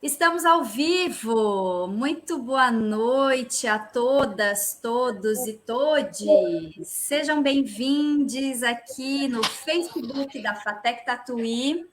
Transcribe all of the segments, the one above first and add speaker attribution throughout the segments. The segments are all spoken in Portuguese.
Speaker 1: Estamos ao vivo. Muito boa noite a todas, todos e todes. Sejam bem-vindos aqui no Facebook da Fatec Tatuí.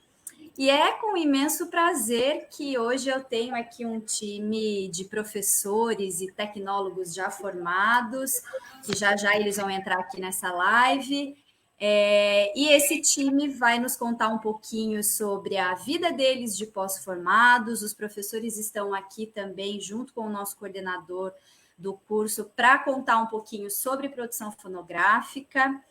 Speaker 1: E é com imenso prazer que hoje eu tenho aqui um time de professores e tecnólogos já formados, que já já eles vão entrar aqui nessa live. E esse time vai nos contar um pouquinho sobre a vida deles de pós-formados. Os professores estão aqui também, junto com o nosso coordenador do curso, para contar um pouquinho sobre produção fonográfica.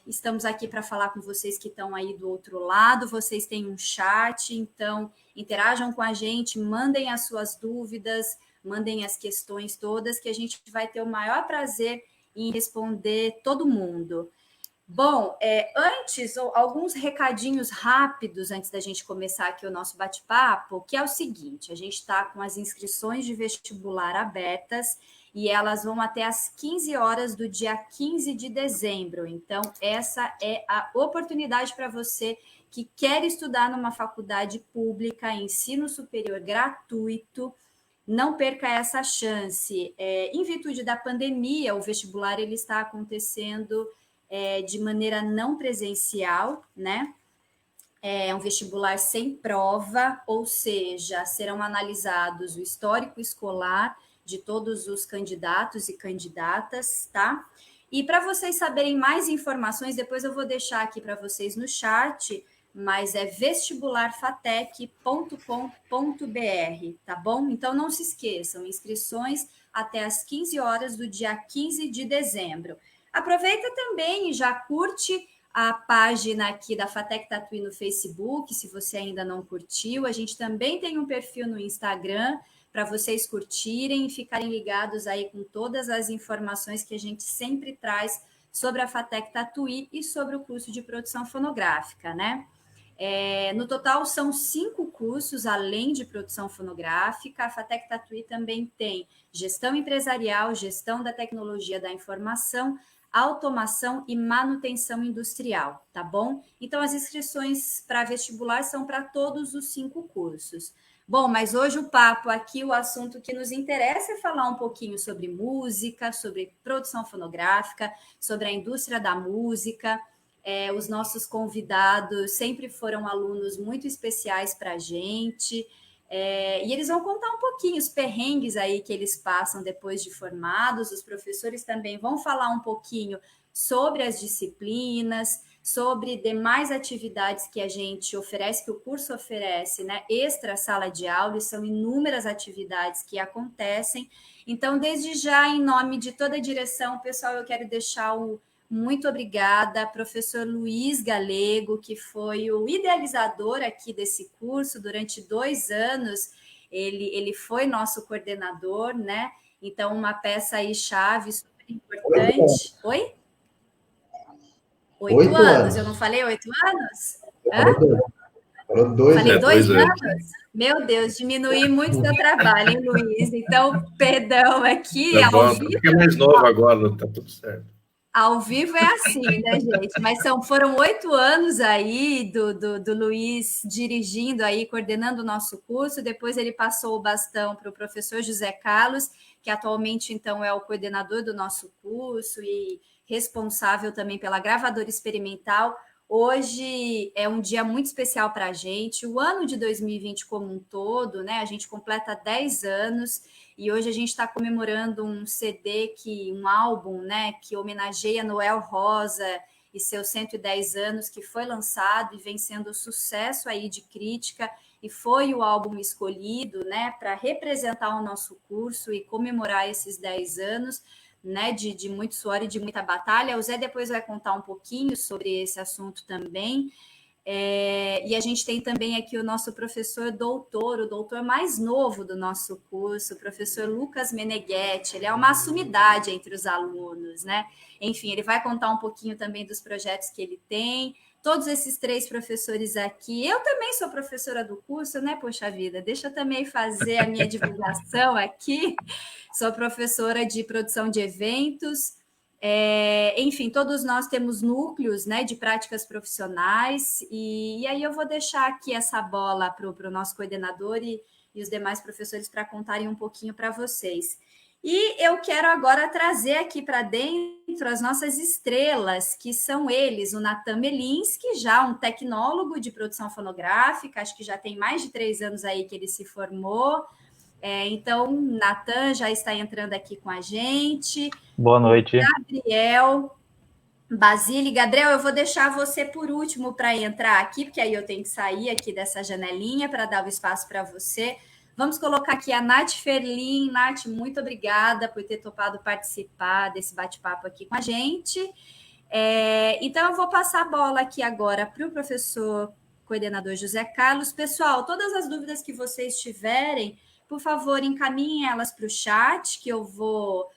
Speaker 1: Estamos aqui para falar com vocês que estão aí do outro lado. Vocês têm um chat, então interajam com a gente, mandem as suas dúvidas, mandem as questões todas, que a gente vai ter o maior prazer em responder todo mundo. Bom, antes, alguns recadinhos rápidos antes da gente começar aqui o nosso bate-papo, que é o seguinte: a gente está com as inscrições de vestibular abertas e elas vão até às 15 horas do dia 15 de dezembro. Então, essa é a oportunidade para você que quer estudar numa faculdade pública, ensino superior gratuito. Não perca essa chance. Em virtude da pandemia, o vestibular ele está acontecendo de maneira não presencial, né? É um vestibular sem prova, ou seja, serão analisados o histórico escolar de todos os candidatos e candidatas, tá? E para vocês saberem mais informações, depois eu vou deixar aqui para vocês no chat, mas é vestibularfatec.com.br, tá bom? Então não se esqueçam, inscrições até às 15 horas do dia 15 de dezembro. Aproveita também e já curte a página aqui da Fatec Tatuí no Facebook, se você ainda não curtiu. A gente também tem um perfil no Instagram para vocês curtirem e ficarem ligados aí com todas as informações que a gente sempre traz sobre a Fatec Tatuí e sobre o curso de produção fonográfica, né? No total, são 5 cursos, além de produção fonográfica. A Fatec Tatuí também tem gestão empresarial, gestão da tecnologia da informação, automação e manutenção industrial, tá bom? Então, as inscrições para vestibular são para todos os 5 cursos. Bom, mas hoje o papo aqui, o assunto que nos interessa é falar um pouquinho sobre música, sobre produção fonográfica, sobre a indústria da música. Os nossos convidados sempre foram alunos muito especiais para a gente. E eles vão contar um pouquinho os perrengues aí que eles passam depois de formados. Os professores também vão falar um pouquinho sobre as disciplinas, sobre demais atividades que a gente oferece, que o curso oferece, né? Extra sala de aula, e são inúmeras atividades que acontecem. Então, desde já, em nome de toda a direção, pessoal, eu quero deixar o muito obrigada, professor Luiz Galego, que foi o idealizador aqui desse curso durante 2 anos. Ele foi nosso coordenador, né? Então, uma peça aí chave super importante. Oi? 8
Speaker 2: 8
Speaker 1: anos? Eu não
Speaker 2: anos.
Speaker 1: falei 8 anos?
Speaker 2: Falou
Speaker 1: Hã?
Speaker 2: dois. Falou 2
Speaker 1: Falei
Speaker 2: anos.
Speaker 1: 2
Speaker 3: 2 anos.
Speaker 1: anos? Meu Deus, diminui muito seu trabalho, hein, Luiz? Então, perdão aqui,
Speaker 3: Tá
Speaker 1: ao
Speaker 3: bom,
Speaker 1: vivo.
Speaker 3: fica mais novo agora, tá tudo certo.
Speaker 1: Ao vivo é assim, né, gente? Mas foram 8 anos aí do Luiz dirigindo aí, coordenando o nosso curso. Depois ele passou o bastão para o professor José Carlos, que atualmente, então, é o coordenador do nosso curso e responsável também pela gravadora experimental. Hoje é um dia muito especial para a gente. O ano de 2020 como um todo, né? A gente completa 10 anos. E hoje a gente está comemorando um CD, um álbum, né, que homenageia Noel Rosa e seus 110 anos, que foi lançado e vem sendo sucesso aí de crítica, e foi o álbum escolhido, né, para representar o nosso curso e comemorar esses 10 anos, né, de muito suor e de muita batalha. O Zé depois vai contar um pouquinho sobre esse assunto também. E a gente tem também aqui o nosso professor doutor, o doutor mais novo do nosso curso, o professor Lucas Meneghetti. Ele é uma sumidade entre os alunos, né? Enfim, ele vai contar um pouquinho também dos projetos que ele tem. Todos esses 3 professores aqui. Eu também sou professora do curso, né? Poxa vida, deixa eu também fazer a minha divulgação aqui. Sou professora de produção de eventos. Enfim, todos nós temos núcleos, né, de práticas profissionais, e aí eu vou deixar aqui essa bola para o nosso coordenador e os demais professores para contarem um pouquinho para vocês. E eu quero agora trazer aqui para dentro as nossas estrelas, que são eles, o Natan Melinski, já um tecnólogo de produção fonográfica, acho que já tem mais de 3 anos aí que ele se formou. Então, Natan já está entrando aqui com a gente.
Speaker 2: Boa noite.
Speaker 1: Gabriel Basile. Gabriel, eu vou deixar você por último para entrar aqui, porque aí eu tenho que sair aqui dessa janelinha para dar o espaço para você. Vamos colocar aqui a Nath Ferlin. Nath, muito obrigada por ter topado participar desse bate-papo aqui com a gente. Então, eu vou passar a bola aqui agora para o professor coordenador José Carlos. Pessoal, todas as dúvidas que vocês tiverem, por favor, encaminhem elas para o chat, que eu vou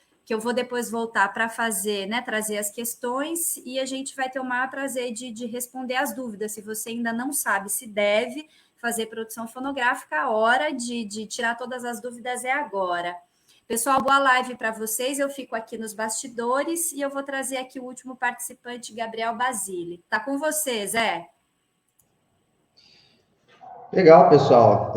Speaker 1: depois voltar para fazer, né, trazer as questões, e a gente vai ter o maior prazer de responder as dúvidas. Se você ainda não sabe se deve fazer produção fonográfica, a hora de tirar todas as dúvidas é agora. Pessoal, boa live para vocês. Eu fico aqui nos bastidores e eu vou trazer aqui o último participante, Gabriel Basile. Tá com você, Zé?
Speaker 4: Legal, pessoal.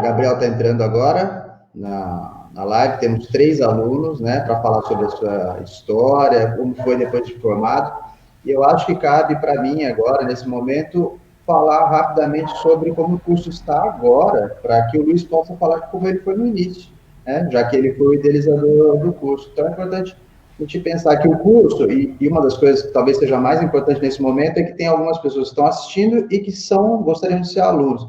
Speaker 4: Gabriel está entrando agora na live. Temos 3 alunos, né, para falar sobre a sua história, como foi depois de formado. E eu acho que cabe para mim agora, nesse momento, falar rapidamente sobre como o curso está agora, para que o Luiz possa falar como ele foi no início, né, já que ele foi o idealizador do curso. Então, é importante a gente pensar que o curso, e uma das coisas que talvez seja mais importante nesse momento, é que tem algumas pessoas que estão assistindo e que gostariam de ser alunos.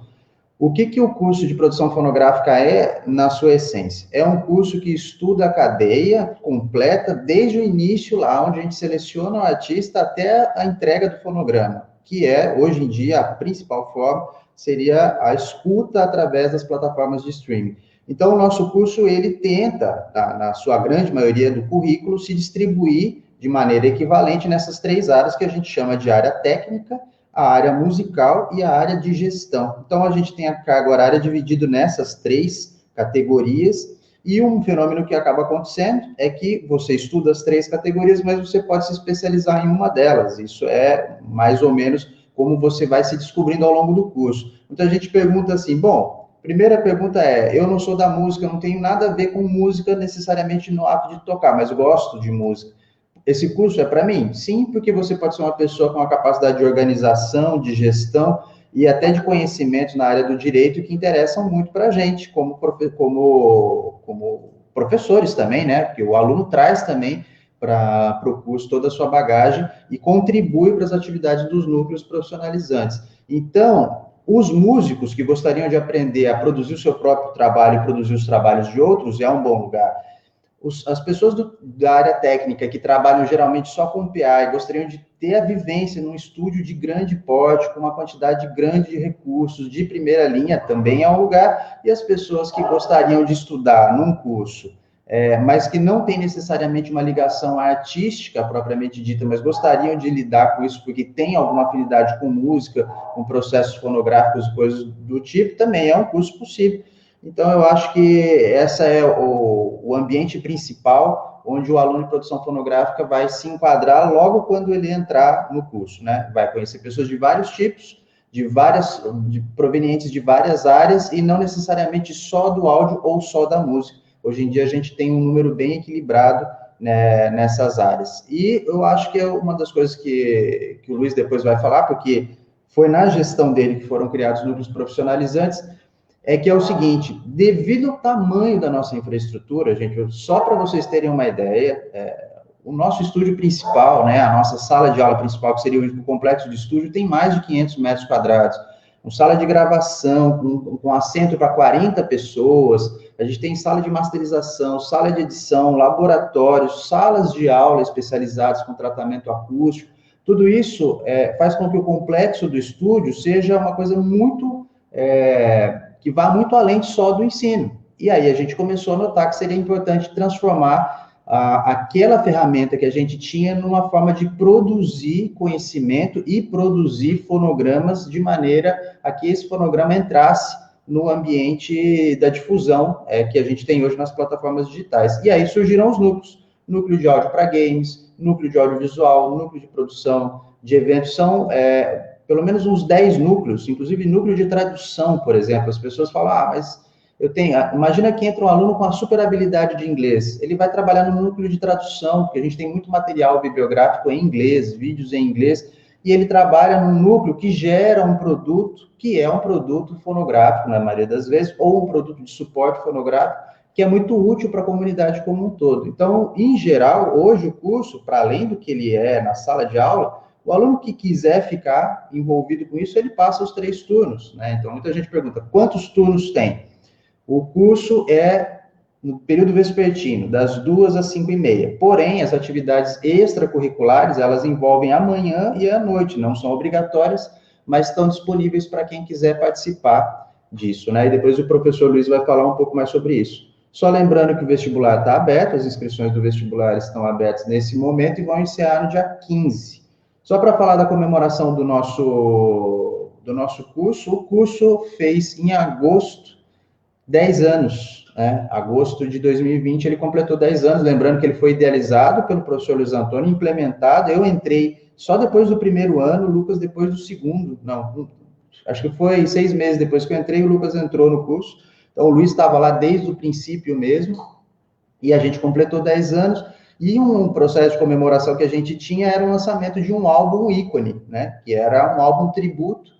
Speaker 4: O que o curso de produção fonográfica é, na sua essência? É um curso que estuda a cadeia completa, desde o início, lá onde a gente seleciona o artista até a entrega do fonograma, que é, hoje em dia, a principal forma seria a escuta através das plataformas de streaming. Então, o nosso curso, ele tenta, na sua grande maioria do currículo, se distribuir de maneira equivalente nessas 3 áreas que a gente chama de área técnica, a área musical e a área de gestão. Então, a gente tem a carga horária dividida nessas 3 categorias, e um fenômeno que acaba acontecendo é que você estuda as 3 categorias, mas você pode se especializar em uma delas. Isso é mais ou menos como você vai se descobrindo ao longo do curso. Muita gente pergunta assim, bom, primeira pergunta eu não sou da música, não tenho nada a ver com música necessariamente no ato de tocar, mas gosto de música. Esse curso é para mim? Sim, porque você pode ser uma pessoa com uma capacidade de organização, de gestão e até de conhecimentos na área do direito que interessam muito para a gente, como professores também, né? Porque o aluno traz também para o curso toda a sua bagagem e contribui para as atividades dos núcleos profissionalizantes. Então, os músicos que gostariam de aprender a produzir o seu próprio trabalho e produzir os trabalhos de outros é um bom lugar. As pessoas da área técnica que trabalham geralmente só com PA e gostariam de ter a vivência num estúdio de grande porte, com uma quantidade grande de recursos, de primeira linha, também é um lugar. E as pessoas que gostariam de estudar num curso, mas que não tem necessariamente uma ligação artística propriamente dita, mas gostariam de lidar com isso porque tem alguma afinidade com música, com processos fonográficos e coisas do tipo, também é um curso possível. Então, eu acho que esse é o ambiente principal onde o aluno de produção fonográfica vai se enquadrar logo quando ele entrar no curso, né? Vai conhecer pessoas de vários tipos, provenientes de várias áreas, e não necessariamente só do áudio ou só da música. Hoje em dia, a gente tem um número bem equilibrado, né, nessas áreas. E eu acho que é uma das coisas que o Luiz depois vai falar, porque foi na gestão dele que foram criados núcleos profissionalizantes, é que é o seguinte, devido ao tamanho da nossa infraestrutura, gente, só para vocês terem uma ideia, o nosso estúdio principal, né, a nossa sala de aula principal, que seria o complexo de estúdio, tem mais de 500 metros quadrados. Uma sala de gravação, com assento para 40 pessoas, a gente tem sala de masterização, sala de edição, laboratórios, salas de aula especializadas com tratamento acústico. Tudo isso faz com que o complexo do estúdio seja uma coisa muito... que vá muito além só do ensino. E aí a gente começou a notar que seria importante transformar aquela ferramenta que a gente tinha numa forma de produzir conhecimento e produzir fonogramas de maneira a que esse fonograma entrasse no ambiente da difusão que a gente tem hoje nas plataformas digitais. E aí surgiram os núcleos. Núcleo de áudio para games, núcleo de audiovisual, núcleo de produção de eventos, são pelo menos uns 10 núcleos, inclusive núcleo de tradução, por exemplo. As pessoas falam, mas imagina que entra um aluno com a super habilidade de inglês, ele vai trabalhar no núcleo de tradução, porque a gente tem muito material bibliográfico em inglês, vídeos em inglês, e ele trabalha num núcleo que gera um produto, que é um produto fonográfico, na maioria das vezes, ou um produto de suporte fonográfico, que é muito útil para a comunidade como um todo. Então, em geral, hoje o curso, para além do que ele é na sala de aula, o aluno que quiser ficar envolvido com isso, ele passa os 3 turnos, né? Então, muita gente pergunta, quantos turnos tem? O curso é no período vespertino, das 2 às 5h30. Porém, as atividades extracurriculares, elas envolvem a manhã e a noite, não são obrigatórias, mas estão disponíveis para quem quiser participar disso, né? E depois o professor Luiz vai falar um pouco mais sobre isso. Só lembrando que o vestibular está aberto, as inscrições do vestibular estão abertas nesse momento e vão iniciar no dia 15. Só para falar da comemoração do nosso curso, o curso fez em agosto 10 anos, né? Agosto de 2020 ele completou 10 anos, lembrando que ele foi idealizado pelo professor Luiz Antônio, implementado, eu entrei só depois do primeiro ano, o Lucas depois do segundo, não, acho que foi 6 meses depois que eu entrei, o Lucas entrou no curso, então o Luiz estava lá desde o princípio mesmo, e a gente completou 10 anos, e um processo de comemoração que a gente tinha era o lançamento de um álbum ícone, né? Que era um álbum tributo,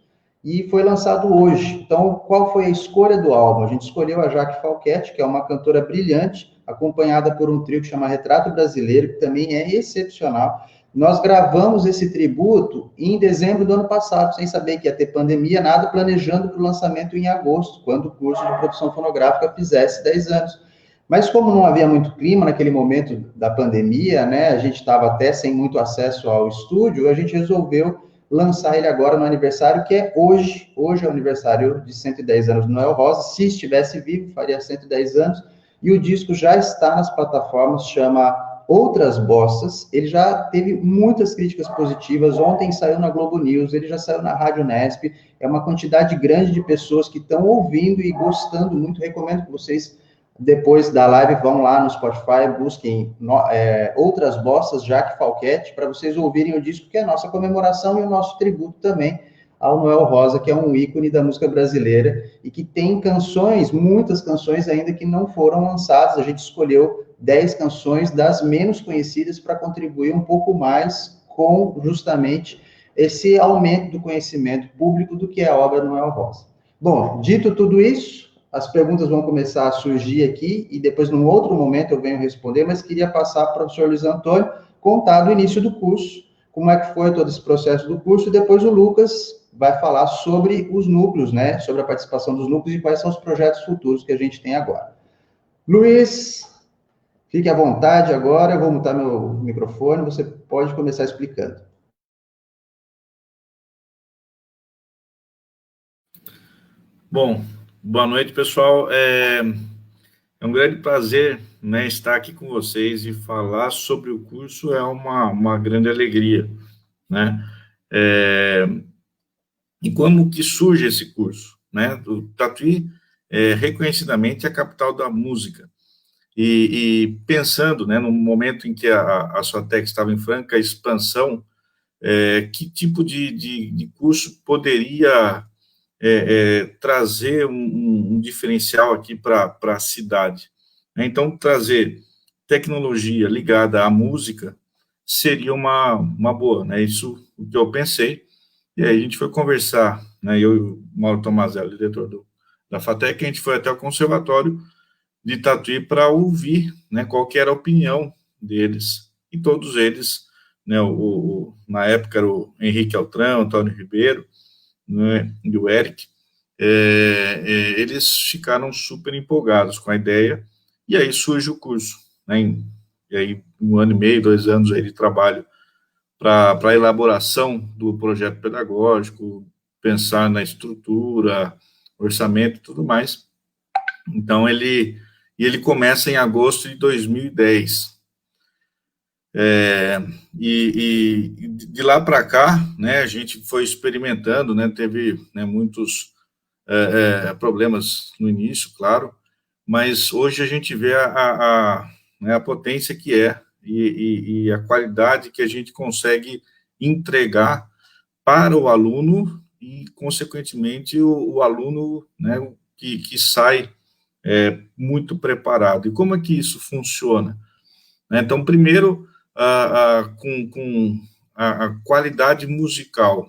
Speaker 4: e foi lançado hoje. Então, qual foi a escolha do álbum? A gente escolheu a Jaque Falquete, que é uma cantora brilhante, acompanhada por um trio que chama Retrato Brasileiro, que também é excepcional. Nós gravamos esse tributo em dezembro do ano passado, sem saber que ia ter pandemia, nada, planejando para o lançamento em agosto, quando o curso de produção fonográfica fizesse 10 anos. Mas como não havia muito clima naquele momento da pandemia, né, a gente estava até sem muito acesso ao estúdio, a gente resolveu lançar ele agora no aniversário, que é hoje. Hoje é o aniversário de 110 anos do Noel Rosa. Se estivesse vivo, faria 110 anos. E o disco já está nas plataformas, chama Outras Bossas. Ele já teve muitas críticas positivas. Ontem saiu na Globo News, ele já saiu na Rádio Nesp. É uma quantidade grande de pessoas que estão ouvindo e gostando muito. Recomendo que vocês, depois da live, vão lá no Spotify, busquem Outras Bossas, Jaque Falquete, para vocês ouvirem o disco, que é a nossa comemoração e o nosso tributo também ao Noel Rosa, que é um ícone da música brasileira e que tem canções, muitas canções ainda que não foram lançadas. A gente escolheu 10 canções das menos conhecidas para contribuir um pouco mais com justamente esse aumento do conhecimento público do que é a obra do Noel Rosa. Bom, dito tudo isso, as perguntas vão começar a surgir aqui e depois, num outro momento, eu venho responder, mas queria passar para o professor Luiz Antônio contar do início do curso, como é que foi todo esse processo do curso, e depois o Lucas vai falar sobre os núcleos, né, sobre a participação dos núcleos e quais são os projetos futuros que a gente tem agora. Luiz, fique à vontade agora, eu vou mutar meu microfone, você pode começar explicando.
Speaker 3: Bom, boa noite, pessoal. É um grande prazer, né, estar aqui com vocês e falar sobre o curso, é uma grande alegria, né? E como que surge esse curso, né? O Tatuí é reconhecidamente a capital da música. E pensando, né, no momento em que a Soatec estava em franca expansão, que tipo de curso poderia trazer um diferencial aqui para a cidade? Então, trazer tecnologia ligada à música seria uma boa, né? Isso o que eu pensei. E aí a gente foi conversar, né? Eu e o Mauro Tomazelli, diretor da FATEC, a gente foi até o conservatório de Tatuí para ouvir, né, qual que era a opinião deles. E todos eles, né, na época era o Henrique Altrão, Antônio Ribeiro, né, e o Eric, eles ficaram super empolgados com a ideia, e aí surge o curso, né, e aí 1 ano e meio, 2 anos aí de trabalho para a elaboração do projeto pedagógico, pensar na estrutura, orçamento e tudo mais. Então, ele começa em agosto de 2010. E de lá para cá, né, a gente foi experimentando, né, teve, né, muitos problemas no início, claro, mas hoje a gente vê né, a potência que é e a qualidade que a gente consegue entregar para o aluno e, consequentemente, o aluno, né, que sai muito preparado. E como é que isso funciona? Então, primeiro, com a qualidade musical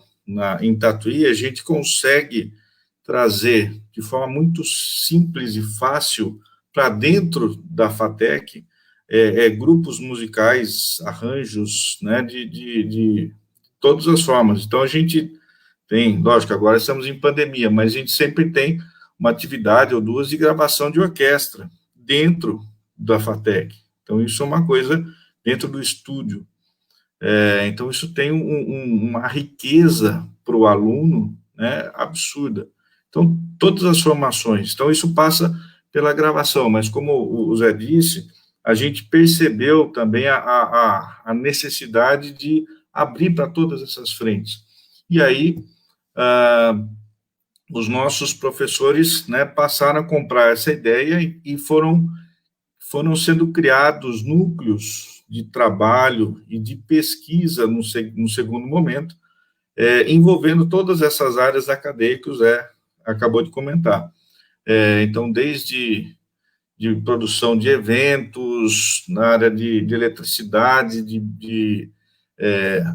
Speaker 3: em Tatuí, a gente consegue trazer de forma muito simples e fácil para dentro da FATEC grupos musicais, arranjos, né, de todas as formas. Então, a gente tem, lógico, agora estamos em pandemia, mas a gente sempre tem uma atividade ou duas de gravação de orquestra dentro da FATEC. Então, isso é uma coisa dentro do estúdio. Então, isso tem uma riqueza para o aluno, né, absurda. Então, todas as formações. Então, isso passa pela gravação, mas como o Zé disse, a gente percebeu também a necessidade de abrir para todas essas frentes. E aí, os nossos professores, né, passaram a comprar essa ideia e foram sendo criados núcleos de trabalho e de pesquisa no segundo momento, envolvendo todas essas áreas da cadeia que o Zé acabou de comentar. Então, desde de produção de eventos, na área de eletricidade, de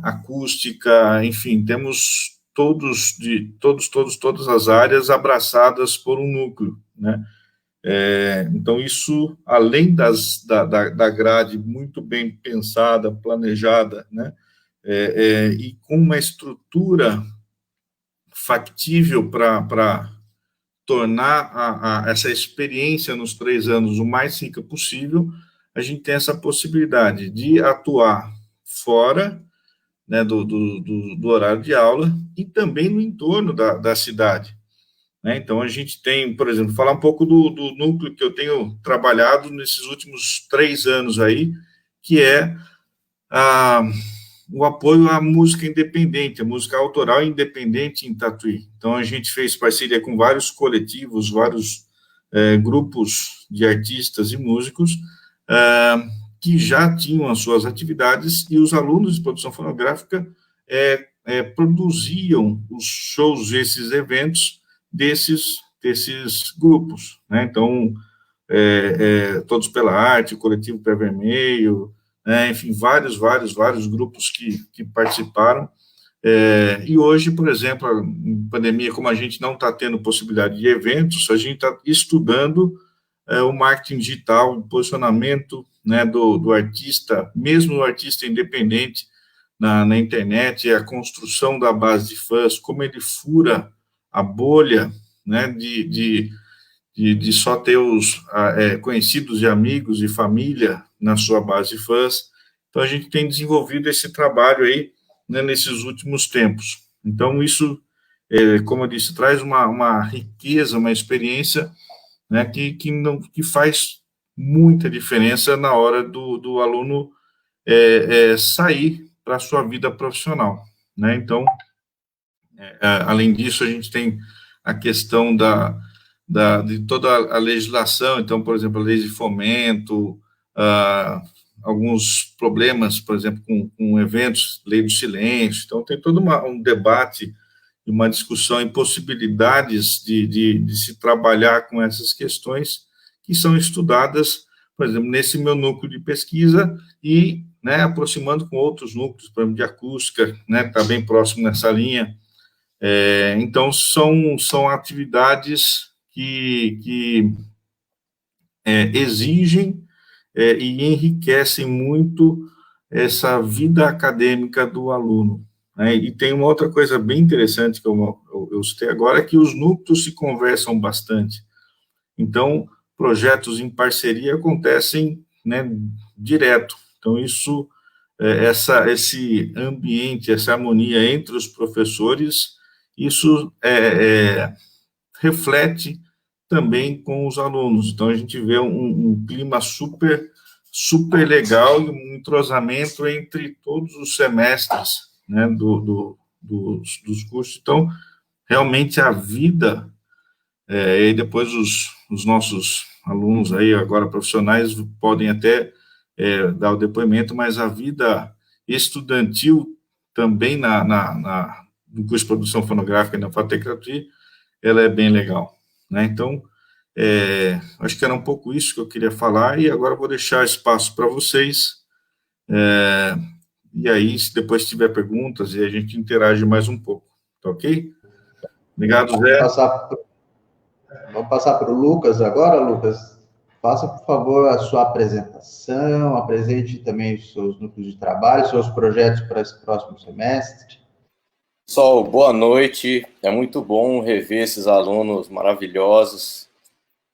Speaker 3: acústica, enfim, temos todas as áreas abraçadas por um núcleo, né? Então, isso, além da grade muito bem pensada, planejada, né, e com uma estrutura factível para tornar essa experiência nos 3 anos o mais rica possível, a gente tem essa possibilidade de atuar fora, né, do horário de aula e também no entorno da cidade. Né? Então, a gente tem, por exemplo, falar um pouco do núcleo que eu tenho trabalhado nesses últimos 3 anos aí, que é o apoio à música independente, a música autoral independente em Tatuí. Então, a gente fez parceria com vários coletivos, vários grupos de artistas e músicos que já tinham as suas atividades e os alunos de produção fonográfica produziam os shows, esses eventos desses grupos, né? Então, Todos pela Arte, Coletivo Pé Vermelho, né? Enfim, vários grupos que participaram. E hoje, por exemplo, em pandemia, como a gente não está tendo possibilidade de eventos, a gente está estudando o marketing digital, o posicionamento, né, do artista, mesmo o artista independente na internet, a construção da base de fãs, como ele fura a bolha, né, de só ter os conhecidos e amigos e família na sua base de fãs. Então, a gente tem desenvolvido esse trabalho aí, né, nesses últimos tempos. Então, isso, como eu disse, traz uma riqueza, uma experiência, né, que faz muita diferença na hora do aluno sair para a sua vida profissional. Né? Então, além disso, a gente tem a questão de toda a legislação, então, por exemplo, a lei de fomento, alguns problemas, por exemplo, com eventos, lei do silêncio, então tem todo um debate e uma discussão em possibilidades de se trabalhar com essas questões que são estudadas, por exemplo, nesse meu núcleo de pesquisa e, né, aproximando com outros núcleos, por exemplo, de acústica, né, está bem próximo nessa linha. Então, são atividades que exigem e enriquecem muito essa vida acadêmica do aluno. Né? E tem uma outra coisa bem interessante que eu citei agora, que os núcleos se conversam bastante. Então, projetos em parceria acontecem, né, direto. Então, isso, esse ambiente, essa harmonia entre os professores, isso reflete também com os alunos. Então, a gente vê um clima super legal e um entrosamento entre todos os semestres, né, dos cursos. Então, realmente, a vida, e depois os nossos alunos aí, agora profissionais, podem até dar o depoimento, mas a vida estudantil também no curso de produção fonográfica na FATEC Tatuí, ela é bem legal, né? Então, acho que era um pouco isso que eu queria falar, e agora eu vou deixar espaço para vocês, e aí, se depois tiver perguntas, e a gente interage mais um pouco, tá ok? Obrigado, Zé.
Speaker 4: Vamos passar para o Lucas agora, Lucas. Faça, por favor, a sua apresentação, apresente também os seus núcleos de trabalho, seus projetos para esse próximo semestre.
Speaker 2: Pessoal, boa noite. É muito bom rever esses alunos maravilhosos.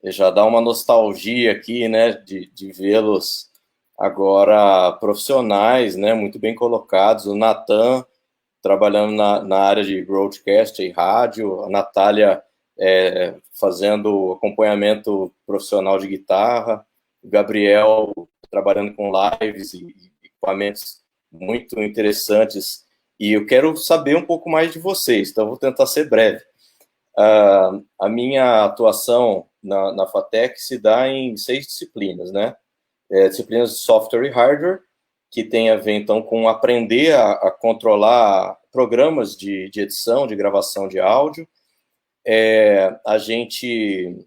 Speaker 2: E já dá uma nostalgia aqui, né, de vê-los agora profissionais, né, muito bem colocados. O Natan trabalhando na área de broadcast e rádio, a Natália fazendo acompanhamento profissional de guitarra, o Gabriel trabalhando com lives e equipamentos muito interessantes. E eu quero saber um pouco mais de vocês, então vou tentar ser breve. A minha atuação na FATEC se dá em 6 disciplinas, né? Disciplinas de software e hardware, que tem a ver, então, com aprender a controlar programas de edição, de gravação de áudio. A gente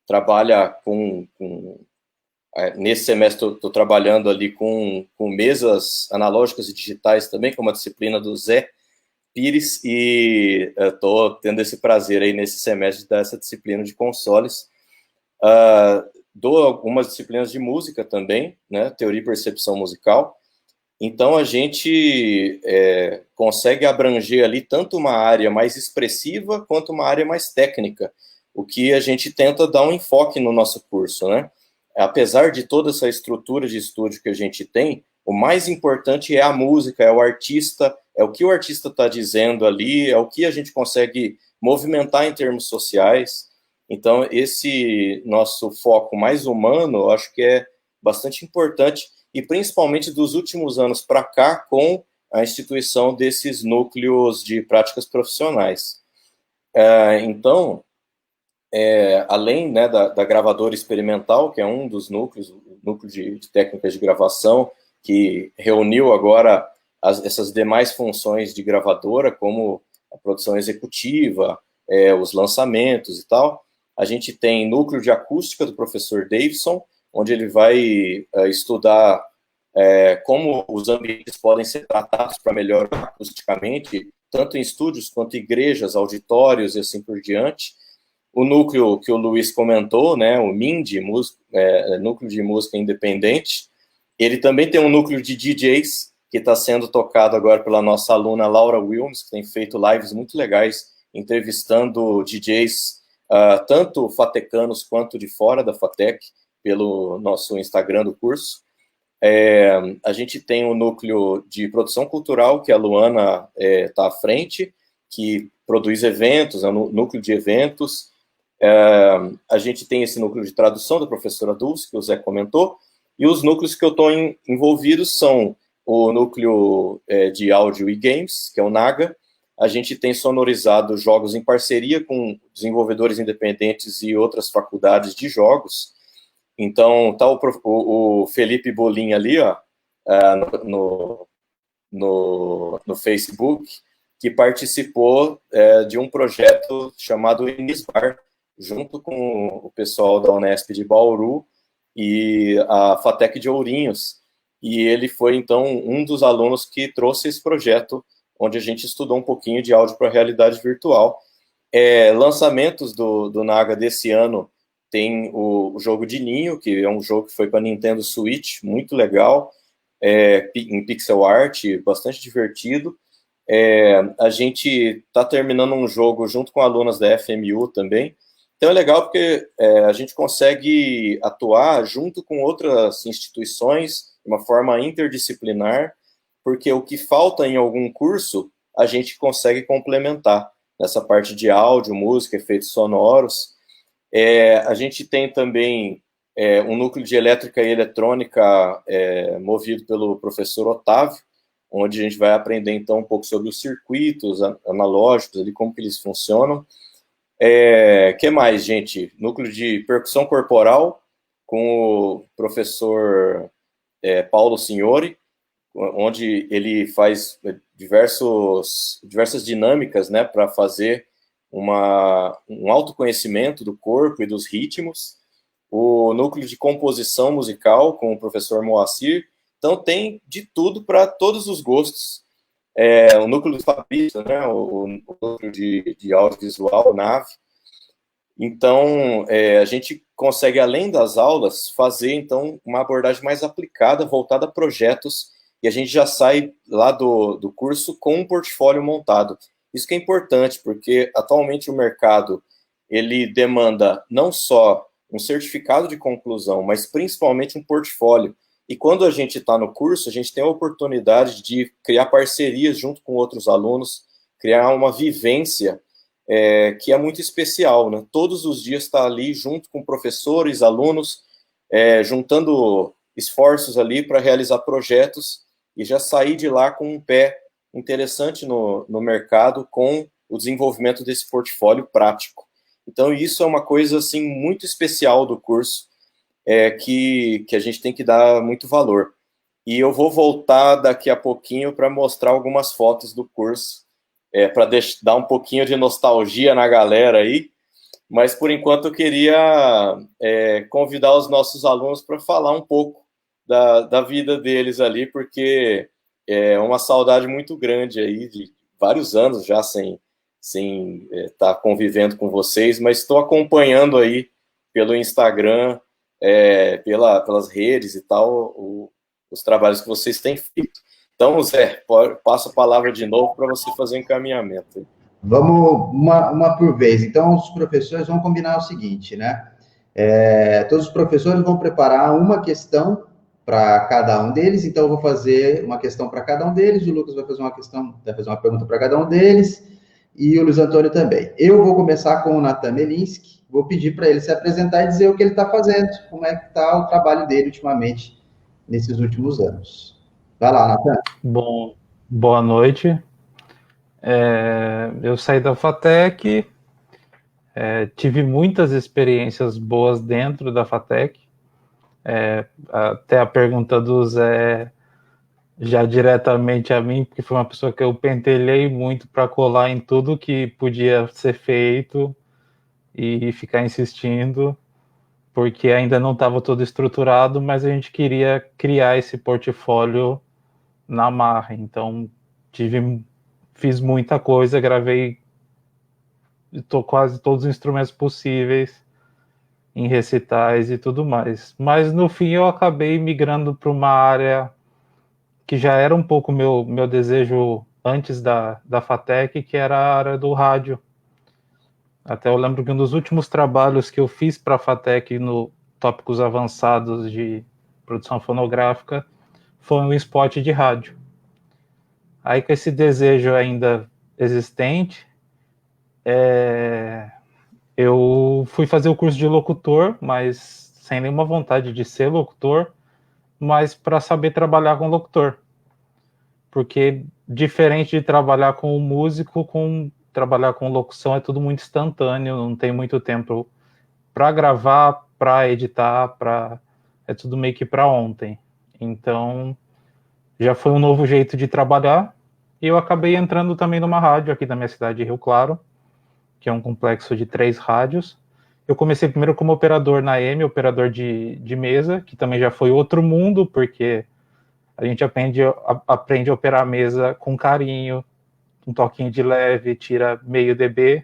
Speaker 2: trabalha nesse semestre estou trabalhando ali com mesas analógicas e digitais também, que é uma disciplina do Zé Pires, e estou tendo esse prazer aí nesse semestre de dar essa disciplina de consoles. Dou algumas disciplinas de música também, né, teoria e percepção musical. Então, a gente consegue abranger ali tanto uma área mais expressiva quanto uma área mais técnica, o que a gente tenta dar um enfoque no nosso curso, né? Apesar de toda essa estrutura de estúdio que a gente tem, o mais importante é a música, é o artista, é o que o artista está dizendo ali, é o que a gente consegue movimentar em termos sociais. Então, esse nosso foco mais humano, eu acho que é bastante importante, e principalmente dos últimos anos para cá, com a instituição desses núcleos de práticas profissionais. Então, além, né, da gravadora experimental, que é um dos núcleos, o núcleo de técnicas de gravação, que reuniu agora essas demais funções de gravadora, como a produção executiva, os lançamentos e tal, a gente tem núcleo de acústica do professor Davidson, onde ele vai estudar como os ambientes podem ser tratados para melhorar acusticamente, tanto em estúdios quanto em igrejas, auditórios e assim por diante. O núcleo que o Luiz comentou, né, o MIND, Núcleo de Música Independente, ele também tem um núcleo de DJs, que está sendo tocado agora pela nossa aluna Laura Wilms, que tem feito lives muito legais, entrevistando DJs, tanto fatecanos quanto de fora da FATEC, pelo nosso Instagram do curso. A gente tem um núcleo de produção cultural, que a Luana está à frente, que produz eventos, é um núcleo de eventos. A gente tem esse núcleo de tradução da professora Dulce, que o Zé comentou, e os núcleos que eu estou envolvidos são o núcleo de áudio e games, que é o NAGA. A gente tem sonorizado jogos em parceria com desenvolvedores independentes e outras faculdades de jogos. Então, tá o Felipe Bolinha ali, ó, no Facebook, que participou de um projeto chamado Inisbar, junto com o pessoal da Unesp de Bauru e a FATEC de Ourinhos. E ele foi, então, um dos alunos que trouxe esse projeto, onde a gente estudou um pouquinho de áudio para realidade virtual. Lançamentos do Naga desse ano tem o jogo de Ninho, que é um jogo que foi para Nintendo Switch, muito legal, em pixel art, bastante divertido. A gente está terminando um jogo junto com alunas da FMU também. Então é legal porque a gente consegue atuar junto com outras instituições de uma forma interdisciplinar, porque o que falta em algum curso, a gente consegue complementar nessa parte de áudio, música, efeitos sonoros. A gente tem também um núcleo de elétrica e eletrônica movido pelo professor Otávio, onde a gente vai aprender, então, um pouco sobre os circuitos analógicos, ali, como que eles funcionam. Que mais, gente? Núcleo de percussão corporal, com o professor Paulo Signori, onde ele faz diversas dinâmicas, né, para fazer um autoconhecimento do corpo e dos ritmos. O núcleo de composição musical com o professor Moacir. Então tem de tudo para todos os gostos. O núcleo do Fabrício, né, o núcleo de audiovisual, NAVE. Então, a gente consegue, além das aulas, fazer, então, uma abordagem mais aplicada, voltada a projetos, e a gente já sai lá do curso com um portfólio montado. Isso que é importante, porque atualmente o mercado, ele demanda não só um certificado de conclusão, mas principalmente um portfólio. E quando a gente está no curso, a gente tem a oportunidade de criar parcerias junto com outros alunos, criar uma vivência que é muito especial, né? Todos os dias está ali junto com professores, alunos, juntando esforços ali para realizar projetos e já sair de lá com um pé interessante no mercado com o desenvolvimento desse portfólio prático. Então, isso é uma coisa, assim, muito especial do curso, que a gente tem que dar muito valor. E eu vou voltar daqui a pouquinho para mostrar algumas fotos do curso, para dar um pouquinho de nostalgia na galera aí, mas por enquanto eu queria convidar os nossos alunos para falar um pouco da vida deles ali, porque é uma saudade muito grande aí, de vários anos já sem estar convivendo com vocês, mas estou acompanhando aí pelo Instagram, pelas redes e tal, os trabalhos que vocês têm feito. Então, Zé, passo a palavra de novo para você fazer o encaminhamento.
Speaker 4: Vamos uma por vez. Então, os professores vão combinar o seguinte, né? Todos os professores vão preparar uma questão para cada um deles. Então, eu vou fazer uma questão para cada um deles. O Lucas vai fazer uma pergunta para cada um deles. E o Luiz Antônio também. Eu vou começar com o Natan Melinski. Vou pedir para ele se apresentar e dizer o que ele está fazendo, como é que está o trabalho dele ultimamente, nesses últimos anos. Vai lá, Natan.
Speaker 5: Bom, boa noite. Eu saí da FATEC, tive muitas experiências boas dentro da FATEC. Até a pergunta do Zé, já diretamente a mim, porque foi uma pessoa que eu pentelhei muito para colar em tudo que podia ser feito e ficar insistindo, porque ainda não estava todo estruturado, mas a gente queria criar esse portfólio na marra. Então, fiz muita coisa, gravei quase todos os instrumentos possíveis em recitais e tudo mais. Mas, no fim, eu acabei migrando para uma área que já era um pouco meu desejo antes da FATEC, que era a área do rádio. Até eu lembro que um dos últimos trabalhos que eu fiz para a FATEC no tópicos avançados de produção fonográfica foi um spot de rádio. Aí, com esse desejo ainda existente, eu fui fazer o curso de locutor, mas sem nenhuma vontade de ser locutor, mas para saber trabalhar com locutor. Porque, diferente de trabalhar com o músico, trabalhar com locução é tudo muito instantâneo, não tem muito tempo para gravar, para editar, é tudo meio que para ontem. Então, já foi um novo jeito de trabalhar, e eu acabei entrando também numa rádio aqui da minha cidade, Rio Claro, que é um complexo de 3 rádios. Eu comecei primeiro como operador na AM, operador de mesa, que também já foi outro mundo, porque a gente aprende a operar a mesa com carinho, um toquinho de leve, tira meio dB,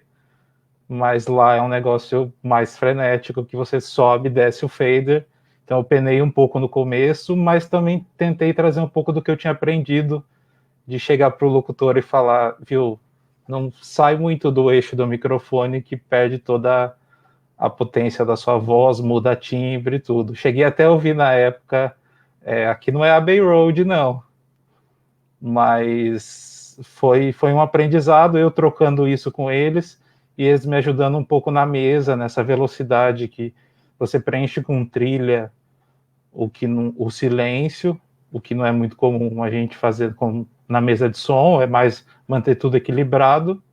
Speaker 5: mas lá é um negócio mais frenético, que você sobe e desce o fader. Então eu penei um pouco no começo, mas também tentei trazer um pouco do que eu tinha aprendido, de chegar para o locutor e falar, viu, não sai muito do eixo do microfone, que perde toda a potência da sua voz, muda timbre e tudo. Cheguei até a ouvir na época, aqui não é Abbey Road, não. Mas foi um aprendizado, eu trocando isso com eles, e eles me ajudando um pouco na mesa, nessa velocidade que você preenche com trilha o silêncio, o que não é muito comum a gente fazer na mesa de som, é mais manter tudo equilibrado.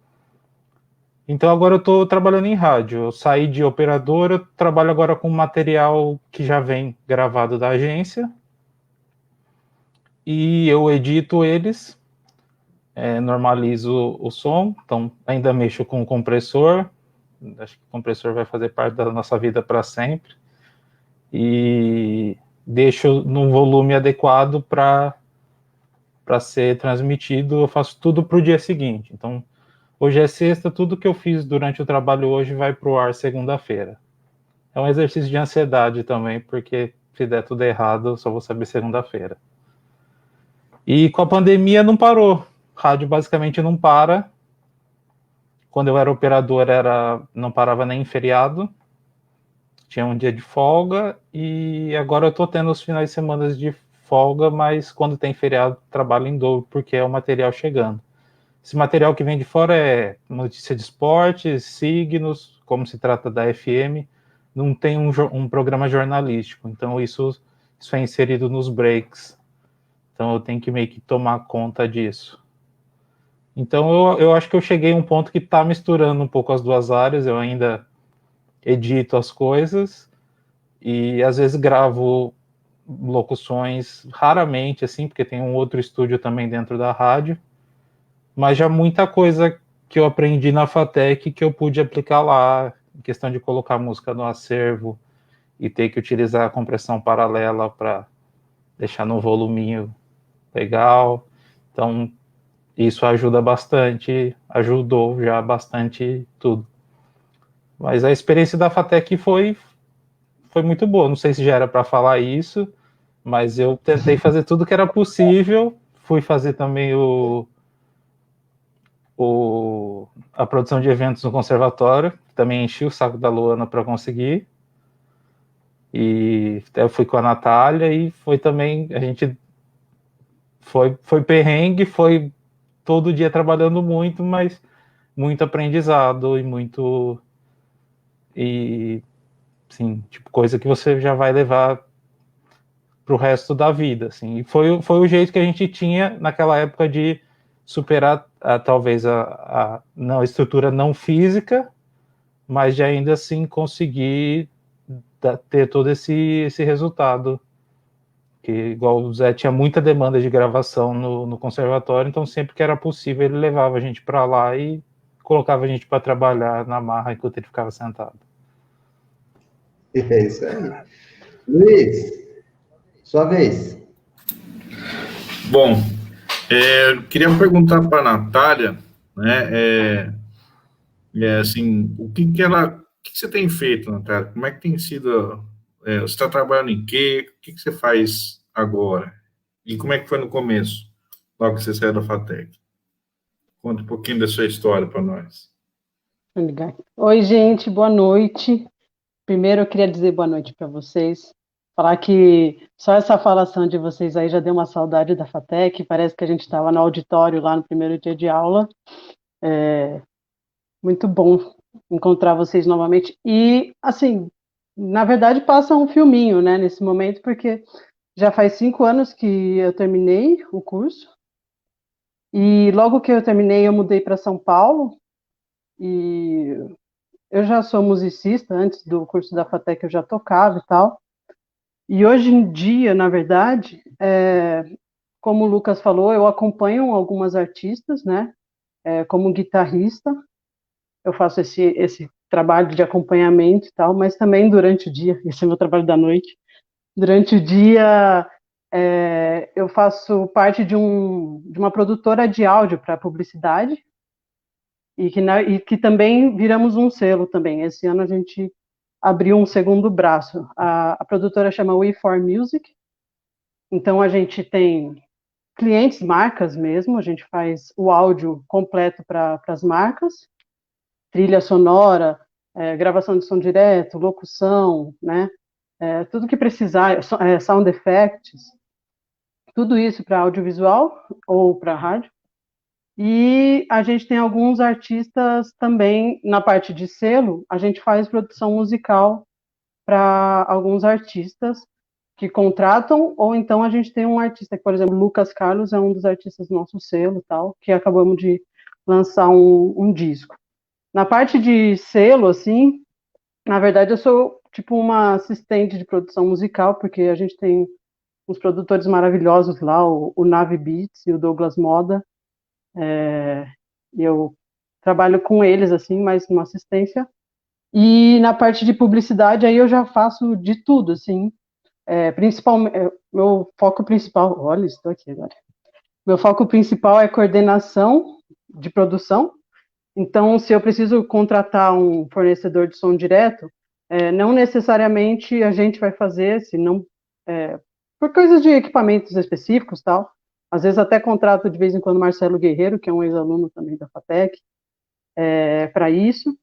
Speaker 5: Então agora eu estou trabalhando em rádio. Eu saí de operadora, trabalho agora com material que já vem gravado da agência. E eu edito eles, normalizo o som, então ainda mexo com o compressor. Acho que o compressor vai fazer parte da nossa vida para sempre. E deixo num volume adequado para ser transmitido. Eu faço tudo para o dia seguinte. Então, hoje é sexta, tudo que eu fiz durante o trabalho hoje vai para o ar segunda-feira. É um exercício de ansiedade também, porque se der tudo errado, eu só vou saber segunda-feira. E com a pandemia não parou. Rádio basicamente não para. Quando eu era operador, não parava nem em feriado. Tinha um dia de folga e agora eu estou tendo os finais de semana de folga, mas quando tem feriado, trabalho em dobro, porque é o material chegando. Esse material que vem de fora é notícia de esportes, signos, como se trata da FM, não tem um programa jornalístico, então isso é inserido nos breaks. Então eu tenho que meio que tomar conta disso. Então eu acho que eu cheguei a um ponto que está misturando um pouco as duas áreas, eu ainda edito as coisas e às vezes gravo locuções, raramente assim, porque tem um outro estúdio também dentro da rádio, mas já muita coisa que eu aprendi na FATEC que eu pude aplicar lá, em questão de colocar música no acervo e ter que utilizar a compressão paralela para deixar no voluminho legal. Então, isso ajuda bastante, ajudou já bastante tudo. Mas a experiência da FATEC foi muito boa. Não sei se já era para falar isso, mas eu tentei fazer tudo que era possível. Fui fazer também a produção de eventos no conservatório, também enchi o saco da Luana para conseguir. E eu fui com a Natália e foi também, a gente foi perrengue, foi todo dia trabalhando muito, mas muito aprendizado e sim, tipo, coisa que você já vai levar para o resto da vida, assim. E foi o jeito que a gente tinha naquela época de superar talvez a estrutura não física, mas de ainda assim conseguir ter todo esse resultado. Que, igual o Zé tinha muita demanda de gravação no conservatório, então sempre que era possível ele levava a gente para lá e colocava a gente para trabalhar na marra enquanto ele ficava sentado.
Speaker 4: É isso aí. Luiz, sua vez.
Speaker 3: Bom, eu queria perguntar para a Natália, né, assim, o que você tem feito, Natália? Como é que tem sido, você está trabalhando em quê? O que você faz agora? E como é que foi no começo, logo que você saiu da FATEC? Conta um pouquinho da sua história para nós.
Speaker 6: Oi, gente, boa noite. Primeiro, eu queria dizer boa noite para vocês. Falar que só essa falação de vocês aí já deu uma saudade da FATEC. Parece que a gente estava no auditório lá no primeiro dia de aula. Muito bom encontrar vocês novamente. E, assim, na verdade, passa um filminho, né, nesse momento, porque já faz 5 anos que eu terminei o curso. E logo que eu terminei, eu mudei para São Paulo. E eu já sou musicista, antes do curso da FATEC eu já tocava e tal. E hoje em dia, na verdade, como o Lucas falou, eu acompanho algumas artistas, né, como guitarrista. Eu faço esse trabalho de acompanhamento e tal, mas também durante o dia, esse é meu trabalho da noite, durante o dia eu faço parte de uma produtora de áudio para publicidade, e que também viramos um selo também. Esse ano a gente abriu um segundo braço. A produtora chama We4Music. Então a gente tem clientes, marcas mesmo, a gente faz o áudio completo para as marcas, trilha sonora, gravação de som direto, locução, né? Tudo que precisar, sound effects, tudo isso para audiovisual ou para rádio. E a gente tem alguns artistas também, na parte de selo, a gente faz produção musical para alguns artistas que contratam, ou então a gente tem um artista, que, por exemplo, Lucas Carlos é um dos artistas do nosso selo, tal, que acabamos de lançar um disco. Na parte de selo, assim, na verdade eu sou tipo uma assistente de produção musical, porque a gente tem uns produtores maravilhosos lá, o Navi Beats e o Douglas Moda, e eu trabalho com eles, assim, mas numa assistência. E na parte de publicidade, aí eu já faço de tudo, assim, principalmente, meu foco principal, olha, estou aqui agora. Meu foco principal é coordenação de produção. Então, se eu preciso contratar um fornecedor de som direto, não necessariamente a gente vai fazer, se não, por coisas de equipamentos específicos, tal. Às vezes até contrato de vez em quando Marcelo Guerreiro, que é um ex-aluno também da FATEC, para isso.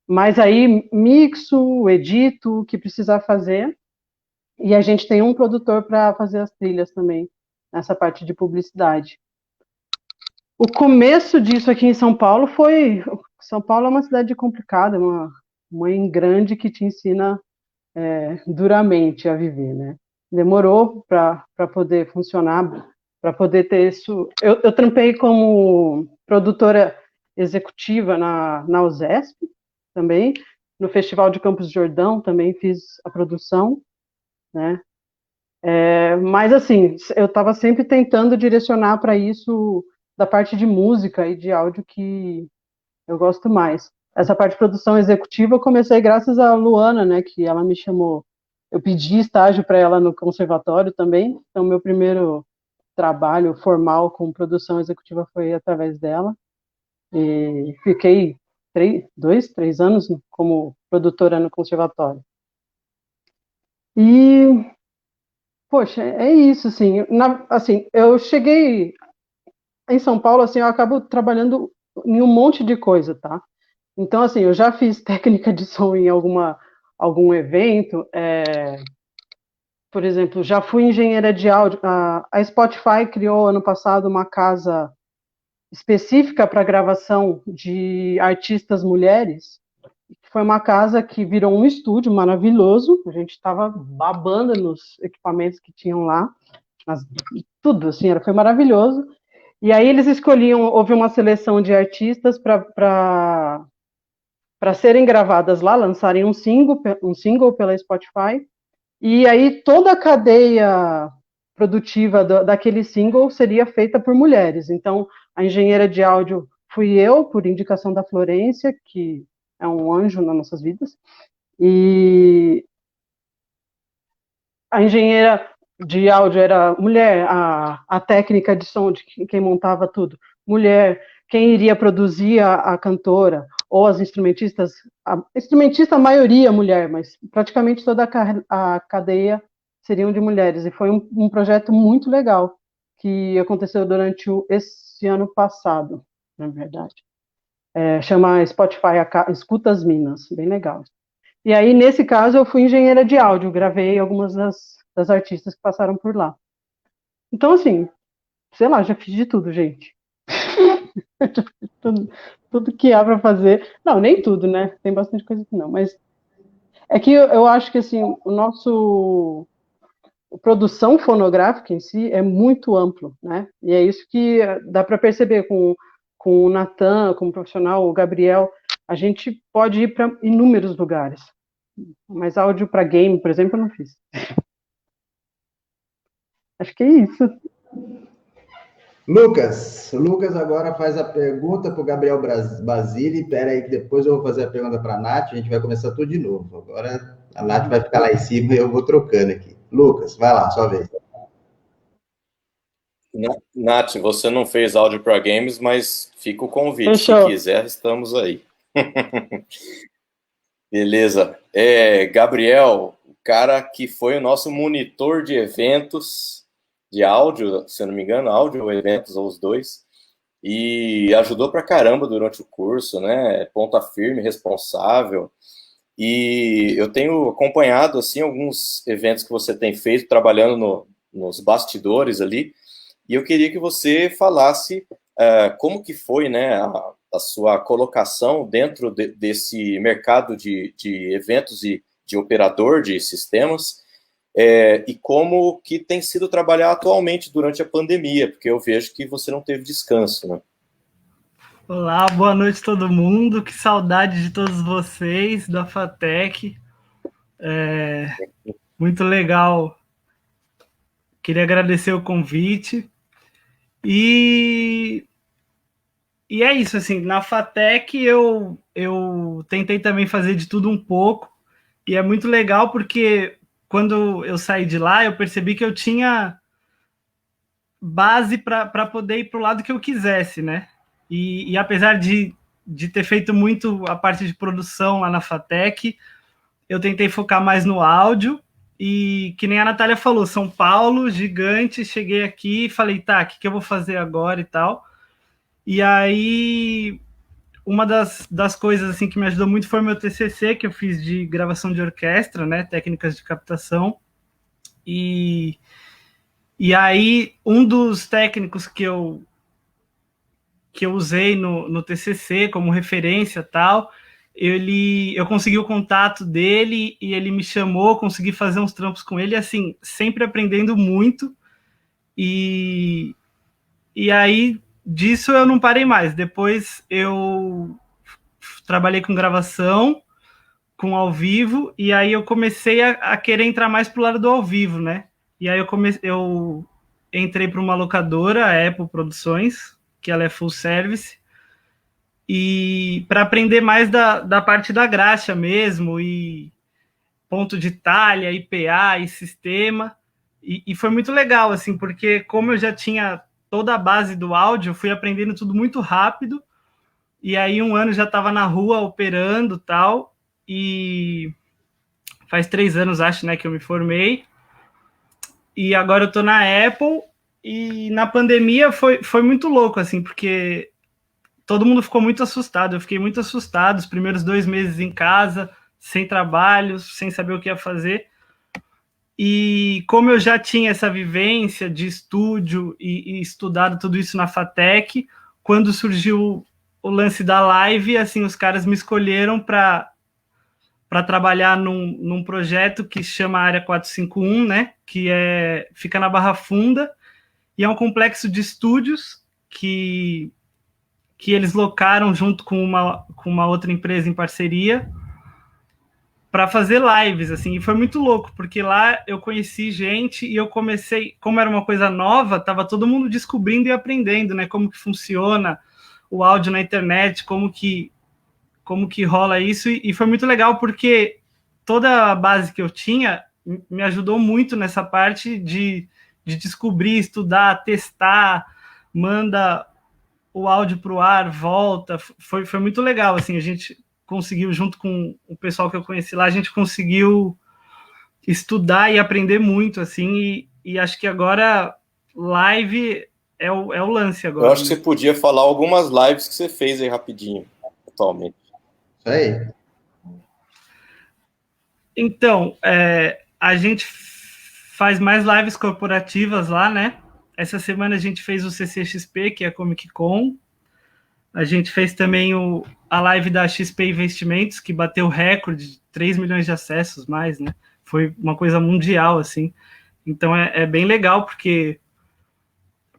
Speaker 6: Mas aí mixo, edito, o que precisar fazer. E a gente tem um produtor para fazer as trilhas também, nessa parte de publicidade. O começo disso aqui em São Paulo foi... São Paulo é uma cidade complicada, uma mãe grande que te ensina duramente a viver, né? Demorou para poder funcionar, para poder ter isso. Eu trampei como produtora executiva na USESP também, no Festival de Campos do Jordão também fiz a produção, né? Mas assim, eu estava sempre tentando direcionar para isso da parte de música e de áudio que eu gosto mais. Essa parte de produção executiva eu comecei graças a Luana, né, que ela me chamou. Eu pedi estágio para ela no conservatório também, então meu primeiro trabalho formal com produção executiva foi através dela. E fiquei 3 anos como produtora no conservatório. E, poxa, é isso, assim, assim, eu cheguei em São Paulo, assim, eu acabo trabalhando em um monte de coisa, tá? Então, assim, eu já fiz técnica de som em algum evento, por exemplo, já fui engenheira de áudio. A Spotify criou ano passado uma casa específica para gravação de artistas mulheres. Foi uma casa que virou um estúdio maravilhoso. A gente estava babando nos equipamentos que tinham lá, mas tudo assim, foi maravilhoso. E aí eles escolhiam, houve uma seleção de artistas para serem gravadas lá, lançarem um single pela Spotify. E aí toda a cadeia produtiva daquele single seria feita por mulheres. Então, a engenheira de áudio fui eu, por indicação da Florência, que é um anjo nas nossas vidas, e a engenheira de áudio era mulher, a técnica de som, de quem montava tudo, mulher, quem iria produzir a cantora, ou as instrumentistas, a maioria mulher, mas praticamente toda a cadeia seriam de mulheres, e foi um projeto muito legal, que aconteceu durante esse ano passado, na verdade. Chama Spotify Escuta as Minas, bem legal. E aí, nesse caso, eu fui engenheira de áudio, gravei algumas das artistas que passaram por lá. Então, assim, sei lá, já fiz de tudo, gente. tudo que há para fazer. Não, nem tudo, né? Tem bastante coisa que não, mas é que eu acho que, assim, a produção fonográfica em si é muito amplo, né? E é isso que dá para perceber com o Natan, como profissional, o Gabriel, a gente pode ir para inúmeros lugares. Mas áudio para game, por exemplo, eu não fiz. Acho que é isso.
Speaker 4: Lucas agora faz a pergunta para o Gabriel Basile. Espera aí que depois eu vou fazer a pergunta para a Nath. A gente vai começar tudo de novo. Agora a Nath vai ficar lá em cima e eu vou trocando aqui. Lucas, vai lá, sua vez.
Speaker 2: Nath, você não fez áudio para games, mas fica o convite.
Speaker 6: Fechou.
Speaker 2: Se quiser, estamos aí. Beleza. Gabriel, o cara que foi o nosso monitor de eventos de áudio, se eu não me engano, áudio ou eventos, ou os dois, e ajudou pra caramba durante o curso, né? Ponta firme, responsável. E eu tenho acompanhado, assim, alguns eventos que você tem feito, trabalhando nos bastidores ali, e eu queria que você falasse como que foi, né, a sua colocação dentro desse mercado de eventos e de operador de sistemas, e como que tem sido trabalhar atualmente durante a pandemia, porque eu vejo que você não teve descanso, né?
Speaker 7: Olá, boa noite todo mundo. Que saudade de todos vocês da FATEC. Muito legal. Queria agradecer o convite. E é isso, assim, na FATEC eu tentei também fazer de tudo um pouco. E é muito legal porque quando eu saí de lá, eu percebi que eu tinha base para poder ir para o lado que eu quisesse, né? E apesar de ter feito muito a parte de produção lá na FATEC, eu tentei focar mais no áudio. E que nem a Natália falou, São Paulo, gigante, cheguei aqui e falei, tá, o que eu vou fazer agora e tal. E aí, uma das coisas assim que me ajudou muito foi meu TCC, que eu fiz de gravação de orquestra, né, técnicas de captação. E aí, um dos técnicos que eu usei no TCC como referência tal, eu consegui o contato dele e ele me chamou, consegui fazer uns trampos com ele, assim, sempre aprendendo muito. E aí, disso eu não parei mais. Depois eu trabalhei com gravação, com ao vivo, e aí eu comecei a querer entrar mais pro lado do ao vivo, né? E aí eu entrei para uma locadora, a Apple Produções, que ela é full service, e para aprender mais da parte da graxa mesmo, e ponto de talha, IPA e sistema, e foi muito legal, assim, porque como eu já tinha toda a base do áudio, eu fui aprendendo tudo muito rápido, e aí um ano já estava na rua operando tal, e faz 3 anos, acho, né, que eu me formei, e agora eu tô na Apple, e na pandemia foi muito louco, assim, porque todo mundo ficou muito assustado, eu fiquei muito assustado, os primeiros 2 meses em casa, sem trabalho, sem saber o que ia fazer, e como eu já tinha essa vivência de estúdio e estudado tudo isso na FATEC, quando surgiu o lance da live, assim, os caras me escolheram para trabalhar num projeto que se chama Área 451, né, que fica na Barra Funda, e é um complexo de estúdios que eles locaram junto com uma outra empresa em parceria para fazer lives, assim, e foi muito louco, porque lá eu conheci gente e eu comecei, como era uma coisa nova, tava todo mundo descobrindo e aprendendo, né, como que funciona o áudio na internet, como que rola isso, e foi muito legal, porque toda a base que eu tinha me ajudou muito nessa parte de descobrir, estudar, testar, manda o áudio para o ar, volta, foi muito legal, assim, a gente conseguiu, junto com o pessoal que eu conheci lá, a gente conseguiu estudar e aprender muito, assim, e acho que agora live é o lance agora.
Speaker 2: Eu acho que você podia falar algumas lives que você fez aí rapidinho, atualmente.
Speaker 4: Isso aí.
Speaker 7: Então, a gente faz mais lives corporativas lá, né? Essa semana a gente fez o CCXP, que é a Comic Con. A gente fez também a live da XP Investimentos, que bateu o recorde de 3 milhões de acessos mais, né? Foi uma coisa mundial, assim. Então é bem legal, porque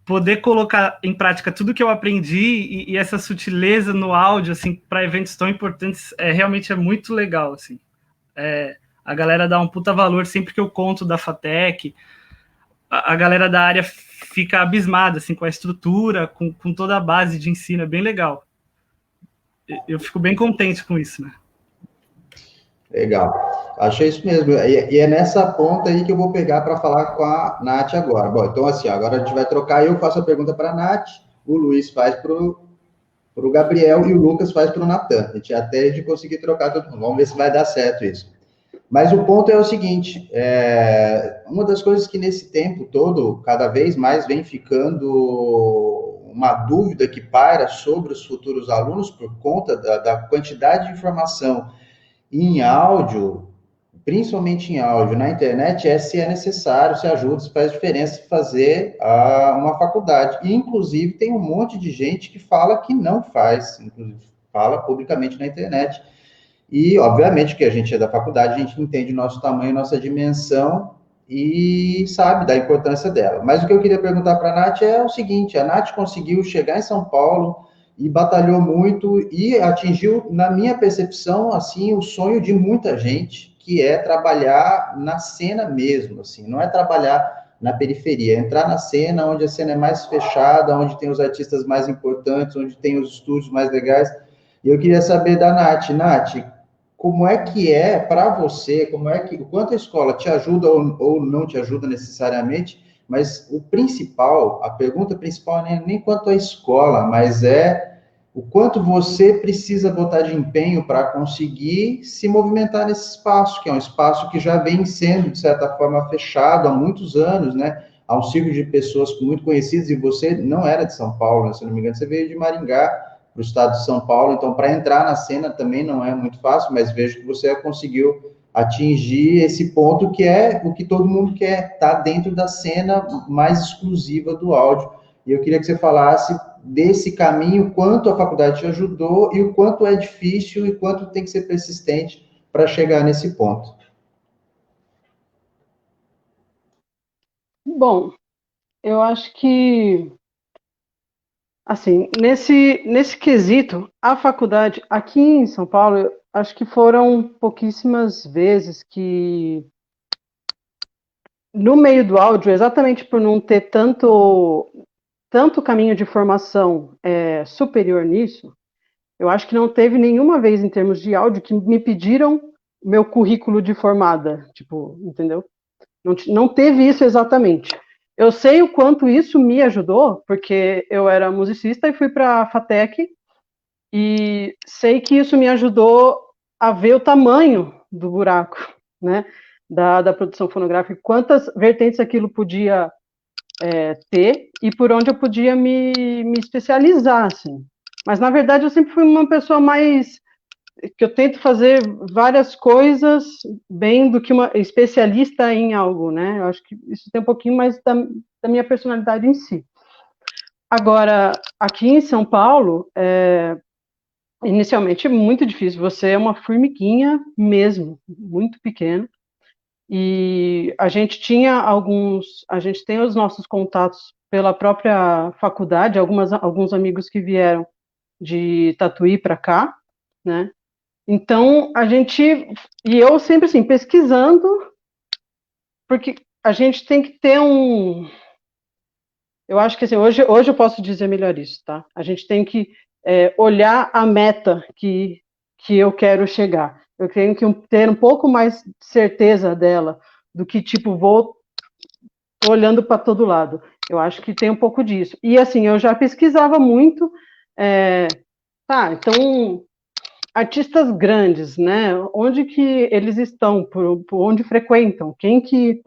Speaker 7: poder colocar em prática tudo que eu aprendi e essa sutileza no áudio, assim, para eventos tão importantes, realmente é muito legal, assim. A galera dá um puta valor sempre que eu conto da FATEC. A galera da área fica abismada, assim, com a estrutura, com toda a base de ensino, é bem legal. Eu fico bem contente com isso, né?
Speaker 4: Legal. Achei isso mesmo. E é nessa ponta aí que eu vou pegar para falar com a Nath agora. Bom, então assim, agora a gente vai trocar, eu faço a pergunta para a Nath, o Luiz faz para o Gabriel e o Lucas faz para o Natan. A gente até de conseguir trocar todo mundo. Vamos ver se vai dar certo isso. Mas o ponto é o seguinte, uma das coisas que nesse tempo todo, cada vez mais vem ficando uma dúvida que paira sobre os futuros alunos por conta da quantidade de informação em áudio, principalmente em áudio, na internet, se é necessário, se ajuda, se faz diferença fazer uma faculdade. E, inclusive, tem um monte de gente que fala que não faz, inclusive fala publicamente na internet. E, obviamente, que a gente é da faculdade, a gente entende o nosso tamanho, nossa dimensão e sabe da importância dela. Mas o que eu queria perguntar para a Nath é o seguinte, a Nath conseguiu chegar em São Paulo e batalhou muito e atingiu, na minha percepção, assim, o sonho de muita gente, que é trabalhar na cena mesmo, assim, não é trabalhar na periferia, é entrar na cena onde a cena é mais fechada, onde tem os artistas mais importantes, onde tem os estúdios mais legais. E eu queria saber da Nath. Nath, como é que é para você, o quanto a escola te ajuda ou não te ajuda necessariamente, mas a pergunta principal não é nem quanto à escola, mas é o quanto você precisa botar de empenho para conseguir se movimentar nesse espaço, que é um espaço que já vem sendo, de certa forma, fechado há muitos anos, né? Há um círculo de pessoas muito conhecidas, e você não era de São Paulo, né? Se não me engano, você veio de Maringá, para o estado de São Paulo, então para entrar na cena também não é muito fácil, mas vejo que você conseguiu atingir esse ponto que é o que todo mundo quer, estar dentro da cena mais exclusiva do áudio. E eu queria que você falasse desse caminho, quanto a faculdade te ajudou e o quanto é difícil e quanto tem que ser persistente para chegar nesse ponto.
Speaker 6: Bom, eu acho que, assim, nesse quesito, a faculdade aqui em São Paulo, eu acho que foram pouquíssimas vezes que, no meio do áudio, exatamente por não ter tanto caminho de formação superior nisso, eu acho que não teve nenhuma vez em termos de áudio que me pediram meu currículo de formada, tipo, entendeu? Não teve isso exatamente. Eu sei o quanto isso me ajudou, porque eu era musicista e fui para a FATEC, e sei que isso me ajudou a ver o tamanho do buraco, né, da produção fonográfica, quantas vertentes aquilo podia ter e por onde eu podia me especializar, assim. Mas, na verdade, eu sempre fui uma pessoa mais que eu tento fazer várias coisas bem do que uma especialista em algo, né? Eu acho que isso tem um pouquinho mais da minha personalidade em si. Agora, aqui em São Paulo, inicialmente é muito difícil. Você é uma formiguinha mesmo, muito pequena. E a gente tem os nossos contatos pela própria faculdade, alguns amigos que vieram de Tatuí para cá, né? Então, e eu sempre assim, pesquisando, porque a gente tem que ter eu acho que assim, hoje eu posso dizer melhor isso, tá? A gente tem que olhar a meta que eu quero chegar. Eu tenho que ter um pouco mais certeza dela, do que, tipo, vou olhando para todo lado. Eu acho que tem um pouco disso. E, assim, eu já pesquisava muito, então, artistas grandes, né? Onde que eles estão, por onde frequentam, quem que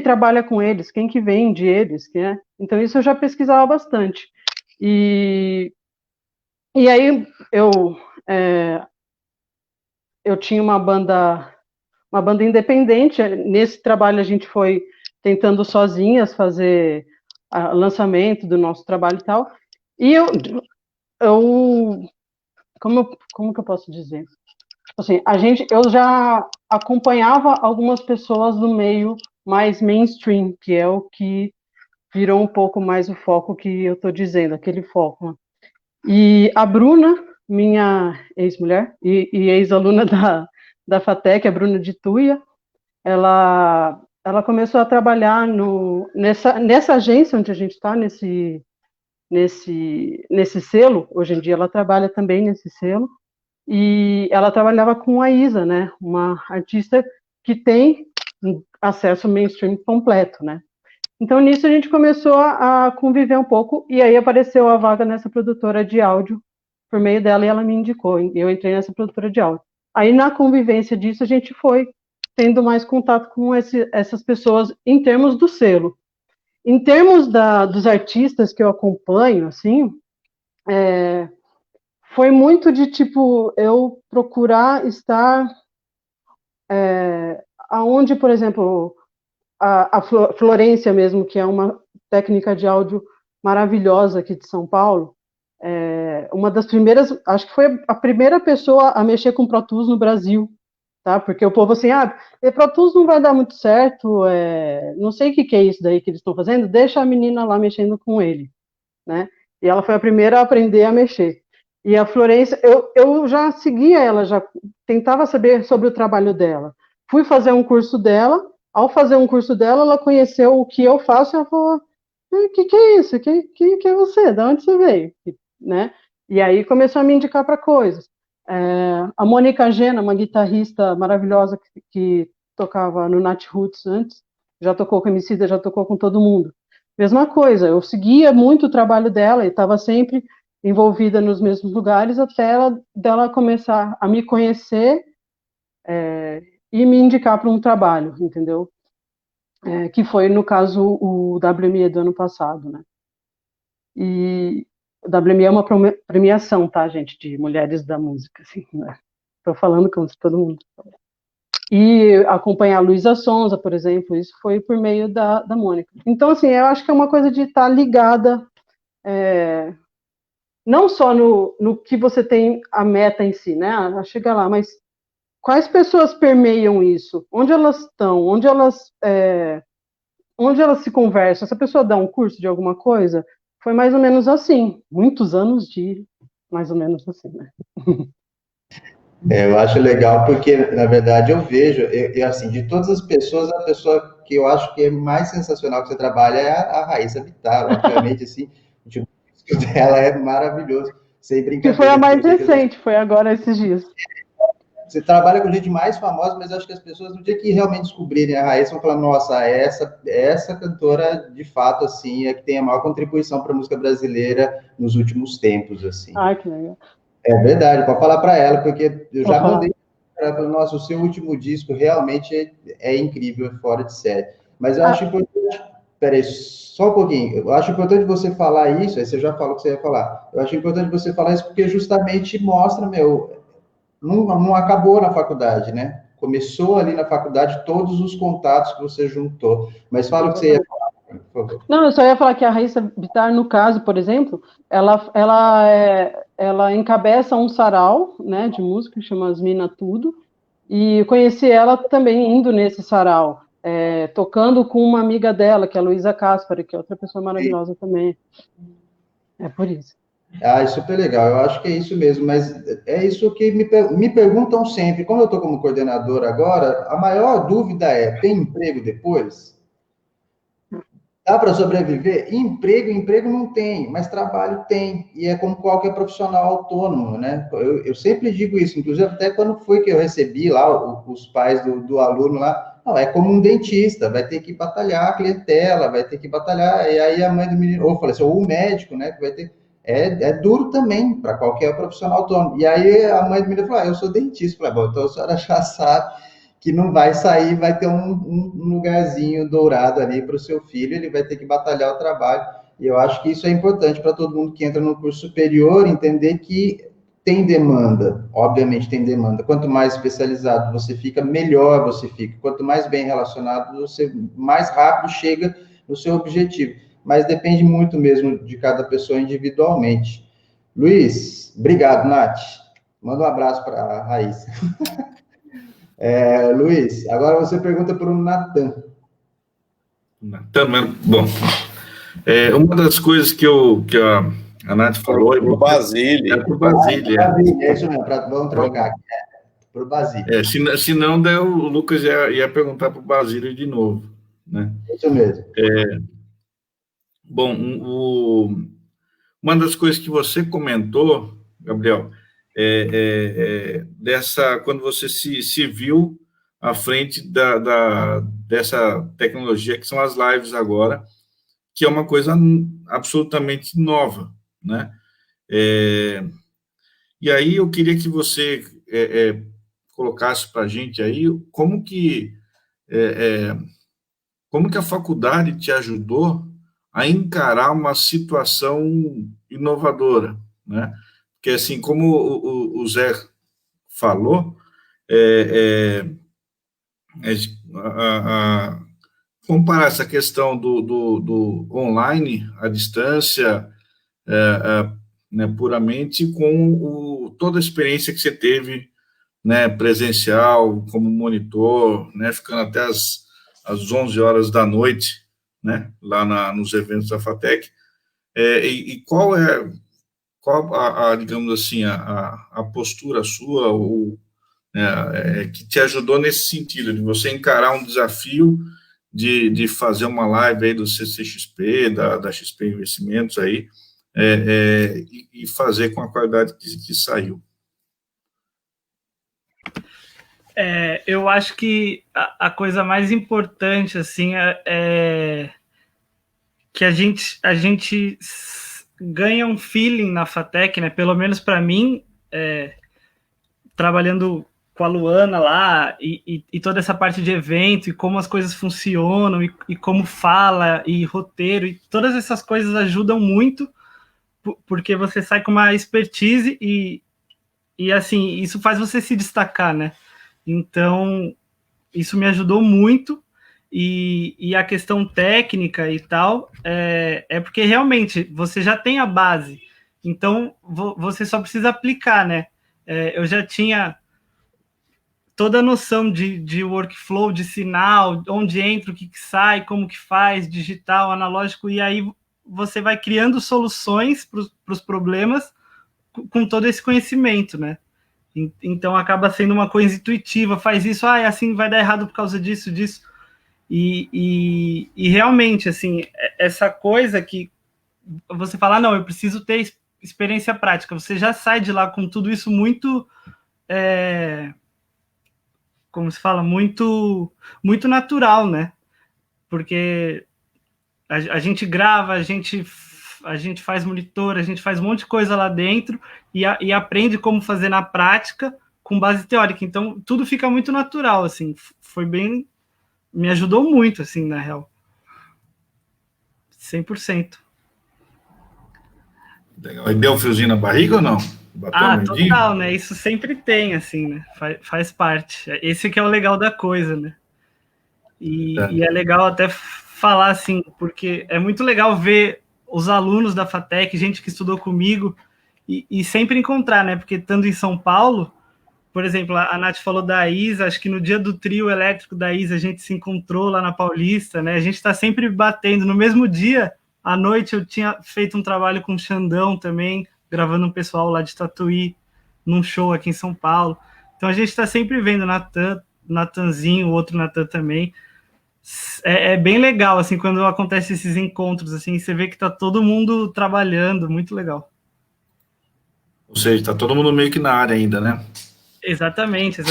Speaker 6: trabalha com eles, quem que vende eles, né? Então isso eu já pesquisava bastante. E aí eu tinha uma banda independente. Nesse trabalho a gente foi tentando sozinhas fazer o lançamento do nosso trabalho e tal. E como que eu posso dizer? Assim, eu já acompanhava algumas pessoas do meio mais mainstream, que é o que virou um pouco mais o foco que eu estou dizendo, aquele foco, né? E a Bruna, minha ex-mulher e ex-aluna da FATEC, a Bruna de Tuia, ela começou a trabalhar nessa agência onde a gente está, nesse selo. Hoje em dia ela trabalha também nesse selo. E ela trabalhava com a Isa, né, uma artista que tem acesso mainstream completo, né. Então, nisso a gente começou a conviver um pouco, e aí apareceu a vaga nessa produtora de áudio, por meio dela, e ela me indicou, eu entrei nessa produtora de áudio. Aí, na convivência disso, a gente foi tendo mais contato com essas pessoas em termos do selo. Em termos dos artistas que eu acompanho, assim, foi muito de, tipo, eu procurar estar aonde, por exemplo, a Florência mesmo, que é uma técnica de áudio maravilhosa aqui de São Paulo, uma das primeiras, acho que foi a primeira pessoa a mexer com Pro Tools no Brasil, tá? Porque o povo assim, Pro Tools não vai dar muito certo, não sei o que é isso daí que eles estão fazendo, deixa a menina lá mexendo com ele, né? E ela foi a primeira a aprender a mexer. E a Florência, eu já seguia ela, já tentava saber sobre o trabalho dela. Fui fazer um curso dela, ao fazer um curso dela, ela conheceu o que eu faço e ela falou, o que é isso? Que é você? De onde você veio? Né? E aí começou a me indicar para coisas. A Mônica Gena, uma guitarrista maravilhosa que tocava no Nat Roots antes, já tocou com a Emicida, já tocou com todo mundo. Mesma coisa, eu seguia muito o trabalho dela e estava sempre envolvida nos mesmos lugares até dela começar a me conhecer e me indicar para um trabalho, entendeu? Que foi, no caso, o WME do ano passado, né? E o WME é uma premiação, tá, gente, de mulheres da música, assim, né? Tô falando como se todo mundo... E acompanhar a Luísa Sonza, por exemplo, isso foi por meio da Mônica. Então, assim, eu acho que é uma coisa de estar ligada, não só no que você tem a meta em si, né, a chegar lá, mas quais pessoas permeiam isso? Onde elas estão? Onde elas se conversam? Essa pessoa dá um curso de alguma coisa? Foi mais ou menos assim, muitos anos de mais ou menos assim, né?
Speaker 4: Eu acho legal porque, na verdade, eu vejo, assim, de todas as pessoas, a pessoa que eu acho que é mais sensacional que você trabalha é a Raíssa Bittar. Obviamente, assim, o disco dela é maravilhoso, sem brincadeira.
Speaker 6: Que foi a mais recente, foi agora esses dias.
Speaker 4: Você trabalha com gente mais famosa, mas eu acho que as pessoas, no dia que realmente descobrirem a Raíssa, vão falar, nossa, essa cantora, de fato, assim, é que tem a maior contribuição para a música brasileira nos últimos tempos, assim.
Speaker 6: Ai, que legal.
Speaker 4: É verdade, pode falar para ela, porque eu já mandei para ela, nossa, o seu último disco realmente é incrível, é fora de série. Mas eu acho importante, peraí, só um pouquinho, eu acho importante você falar isso, aí você já falou o que você ia falar, eu acho importante você falar isso porque justamente mostra, não acabou na faculdade, né? Começou ali na faculdade todos os contatos que você juntou, mas fala o que você ia falar, por favor.
Speaker 6: Não, eu só ia falar que a Raíssa Bittar, no caso, por exemplo, ela encabeça um sarau, né, de música, que chama As Mina Tudo, e eu conheci ela também indo nesse sarau, tocando com uma amiga dela, que é a Luísa Caspari, que é outra pessoa maravilhosa também. É por isso.
Speaker 4: Ah, super legal, eu acho que é isso mesmo, mas é isso que me perguntam sempre. Como eu estou como coordenador agora, a maior dúvida é: tem emprego depois? Dá para sobreviver? Emprego não tem, mas trabalho tem, e é como qualquer profissional autônomo, né? Eu sempre digo isso, inclusive até quando foi que eu recebi lá os pais do aluno lá, não, é como um dentista, vai ter que batalhar a clientela, vai ter que batalhar, e aí a mãe do menino, ou falei assim, ou o médico, né, que vai ter, é duro também para qualquer profissional autônomo. E aí a mãe do menino falou, eu sou dentista, falei, bom, então a senhora já sabe que não vai sair, vai ter um lugarzinho dourado ali para o seu filho, ele vai ter que batalhar o trabalho. E eu acho que isso é importante para todo mundo que entra no curso superior, entender que tem demanda, obviamente tem demanda. Quanto mais especializado você fica, melhor você fica. Quanto mais bem relacionado, você mais rápido chega no seu objetivo. Mas depende muito mesmo de cada pessoa individualmente. Luiz, obrigado, Nath. Manda um abraço para a Raíssa. Luiz, agora você pergunta para o Natan.
Speaker 3: Natan, bom, uma das coisas que a Nath falou...
Speaker 2: Para o Basílio.
Speaker 3: É para o Basílio,
Speaker 4: é isso mesmo, vamos trocar aqui, para o Basílio.
Speaker 3: Senão o Lucas ia perguntar para o Basílio de novo, né?
Speaker 4: Isso mesmo.
Speaker 3: Bom, uma das coisas que você comentou, Gabriel, quando você se viu à frente dessa tecnologia que são as lives agora, que é uma coisa absolutamente nova, né? E aí eu queria que você colocasse para a gente aí como que a faculdade te ajudou a encarar uma situação inovadora, né? Porque, assim, como o Zé falou, comparar essa questão do online, à distância, né, puramente, com toda a experiência que você teve, né, presencial, como monitor, né, ficando até às 11 horas da noite, né, lá nos eventos da FATEC, E qual digamos assim, a postura sua, ou, que te ajudou nesse sentido, de você encarar um desafio de fazer uma live aí do CCXP, da XP Investimentos aí, e fazer com a qualidade que saiu?
Speaker 7: Eu acho que a coisa mais importante, assim, é que a gente ganha um feeling na FATEC, né? Pelo menos para mim, trabalhando com a Luana lá, e toda essa parte de evento, e como as coisas funcionam, e como fala, e roteiro, e todas essas coisas ajudam muito, porque você sai com uma expertise, e assim, isso faz você se destacar, né? Então, isso me ajudou muito, e a questão técnica e tal, porque realmente você já tem a base, então você só precisa aplicar, né? Eu já tinha toda a noção de workflow, de sinal, onde entra, o que sai, como que faz, digital, analógico, e aí você vai criando soluções para os problemas com todo esse conhecimento, né? Então acaba sendo uma coisa intuitiva, faz isso, assim vai dar errado por causa disso. E realmente, assim, essa coisa que você fala, não, eu preciso ter experiência prática, você já sai de lá com tudo isso muito, como se fala, muito, muito natural, né? Porque a gente grava, a gente faz monitor, a gente faz um monte de coisa lá dentro e aprende como fazer na prática com base teórica. Então, tudo fica muito natural, assim. Foi bem... Me ajudou muito, assim, na real. 100%.
Speaker 3: Legal. E deu um friozinho na barriga ou não? Bateu
Speaker 7: total, né? Isso sempre tem, assim, né? Faz parte. Esse que é o legal da coisa, né? E é legal até falar, assim, porque é muito legal ver os alunos da FATEC, gente que estudou comigo, e sempre encontrar, né? Porque estando em São Paulo, por exemplo, a Nath falou da Isa, acho que no dia do trio elétrico da Isa a gente se encontrou lá na Paulista, né? A gente está sempre batendo. No mesmo dia, à noite, eu tinha feito um trabalho com o Xandão também, gravando um pessoal lá de Tatuí, num show aqui em São Paulo. Então a gente está sempre vendo Natanzinho, o outro Natan também. É bem legal, assim, quando acontecem esses encontros, assim, você vê que tá todo mundo trabalhando, muito legal.
Speaker 3: Ou seja, tá todo mundo meio que na área ainda, né?
Speaker 7: Exatamente.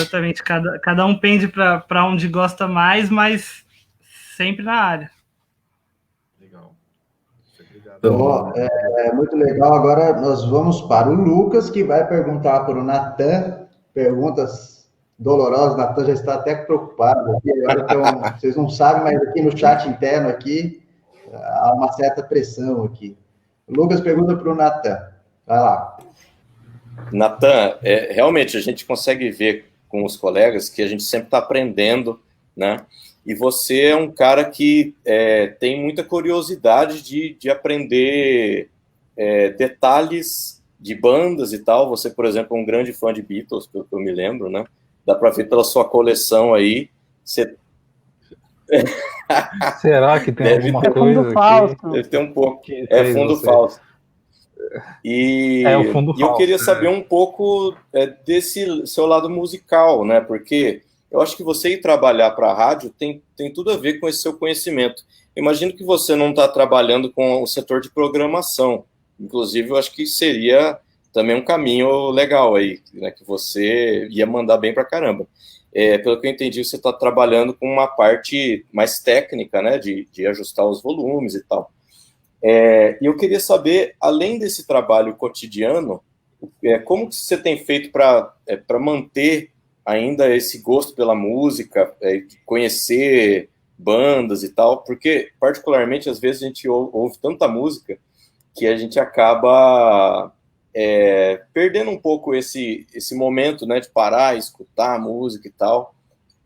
Speaker 7: Cada um pende para onde gosta mais, mas sempre na área.
Speaker 3: Legal.
Speaker 4: Então, muito legal. Agora nós vamos para o Lucas, que vai perguntar para o Natan perguntas dolorosas. O Natan já está até preocupado aqui. Agora vocês não sabem, mas aqui no chat interno aqui há uma certa pressão aqui. O Lucas pergunta para o Natan. Vai lá.
Speaker 2: Natan, realmente a gente consegue ver com os colegas que a gente sempre está aprendendo, né? E você é um cara que tem muita curiosidade de aprender detalhes de bandas e tal. Você, por exemplo, é um grande fã de Beatles, pelo que eu me lembro, né? Dá para ver pela sua coleção aí. Você...
Speaker 5: Será que tem alguma coisa
Speaker 6: fundo falso.
Speaker 2: Deve ter um pouco. É fundo falso. E
Speaker 5: o fundo falso,
Speaker 2: eu queria saber um pouco desse seu lado musical, né? Porque eu acho que você ir trabalhar para a rádio tem tudo a ver com esse seu conhecimento. Imagino que você não está trabalhando com o setor de programação. Inclusive, eu acho que seria também um caminho legal aí, né? Que você ia mandar bem para caramba. Pelo que eu entendi, você está trabalhando com uma parte mais técnica, né? De ajustar os volumes e tal. E eu queria saber, além desse trabalho cotidiano, como que você tem feito para manter ainda esse gosto pela música, conhecer bandas e tal, porque, particularmente, às vezes a gente ouve tanta música que a gente acaba perdendo um pouco esse momento, né, de parar, escutar a música e tal.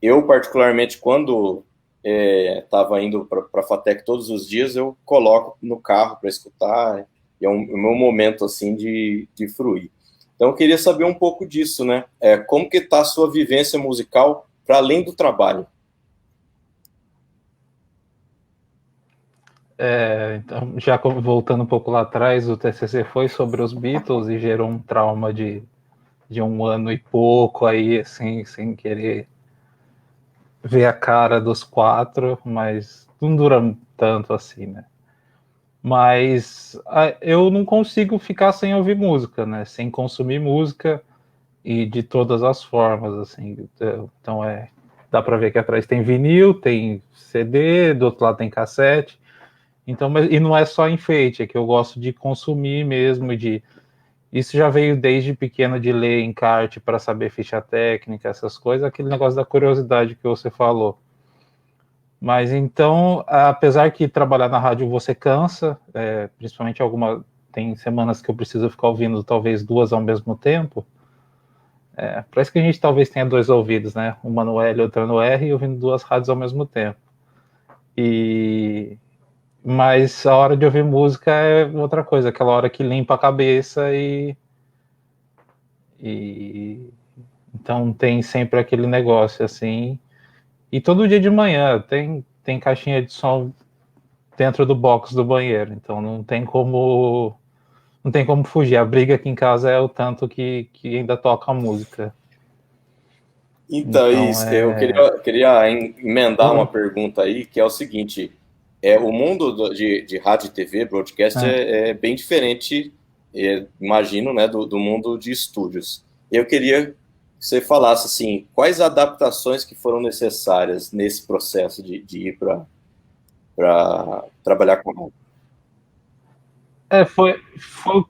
Speaker 2: Eu, particularmente, quando estava indo para a FATEC todos os dias, eu coloco no carro para escutar, e é o meu momento, assim, de fruir. Então, eu queria saber um pouco disso, né? Como que está a sua vivência musical para além do trabalho?
Speaker 5: Então, já voltando um pouco lá atrás, o TCC foi sobre os Beatles e gerou um trauma de 1 ano e pouco aí, assim, sem querer ver a cara dos 4, mas não dura tanto assim, né? Mas eu não consigo ficar sem ouvir música, né? Sem consumir música e de todas as formas, assim. Então dá para ver que atrás tem vinil, tem CD, do outro lado tem cassete. Então, e não é só enfeite, é que eu gosto de consumir mesmo, isso já veio desde pequeno de ler encarte para saber ficha técnica, essas coisas, aquele negócio da curiosidade que você falou. Mas então, apesar que trabalhar na rádio você cansa, principalmente tem semanas que eu preciso ficar ouvindo talvez 2 ao mesmo tempo, parece que a gente talvez tenha 2 ouvidos, né? Uma no L e outra no R, e ouvindo 2 rádios ao mesmo tempo. Mas a hora de ouvir música é outra coisa, aquela hora que limpa a cabeça então tem sempre aquele negócio assim. E todo dia de manhã tem caixinha de som dentro do box do banheiro, então não tem como fugir. A briga aqui em casa é o tanto que ainda toca a música.
Speaker 2: Então, isso, eu queria emendar uma pergunta aí, que é o seguinte: o mundo de rádio e TV, broadcast, é bem diferente, imagino, né, do mundo de estúdios. Eu queria que você falasse, assim, quais adaptações que foram necessárias nesse processo de ir para trabalhar com rádio.
Speaker 5: Foi o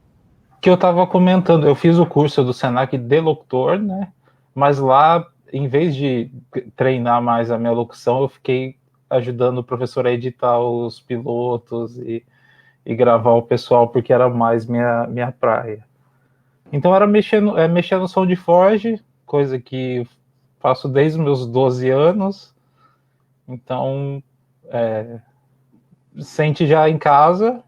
Speaker 5: que eu estava comentando. Eu fiz o curso do Senac de locutor, né? Mas lá, em vez de treinar mais a minha locução, eu fiquei ajudando o professor a editar os pilotos e gravar o pessoal, porque era mais minha praia. Então era mexer no som de Forge, coisa que faço desde os meus 12 anos. Então, sente já em casa.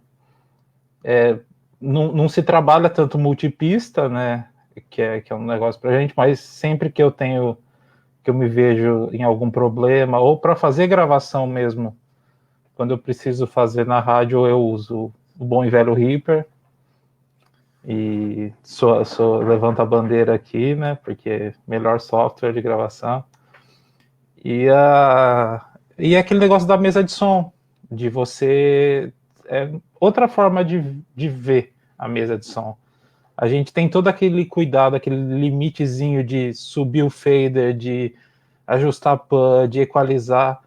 Speaker 5: Não se trabalha tanto multipista, né? Que é um negócio pra gente, mas sempre que eu me vejo em algum problema, ou para fazer gravação mesmo, quando eu preciso fazer na rádio, eu uso o bom e velho Reaper, e levanto a bandeira aqui, né, porque melhor software de gravação, e aquele negócio da mesa de som, de você, outra forma de ver a mesa de som. A gente tem todo aquele cuidado, aquele limitezinho de subir o fader, de ajustar pan, de equalizar.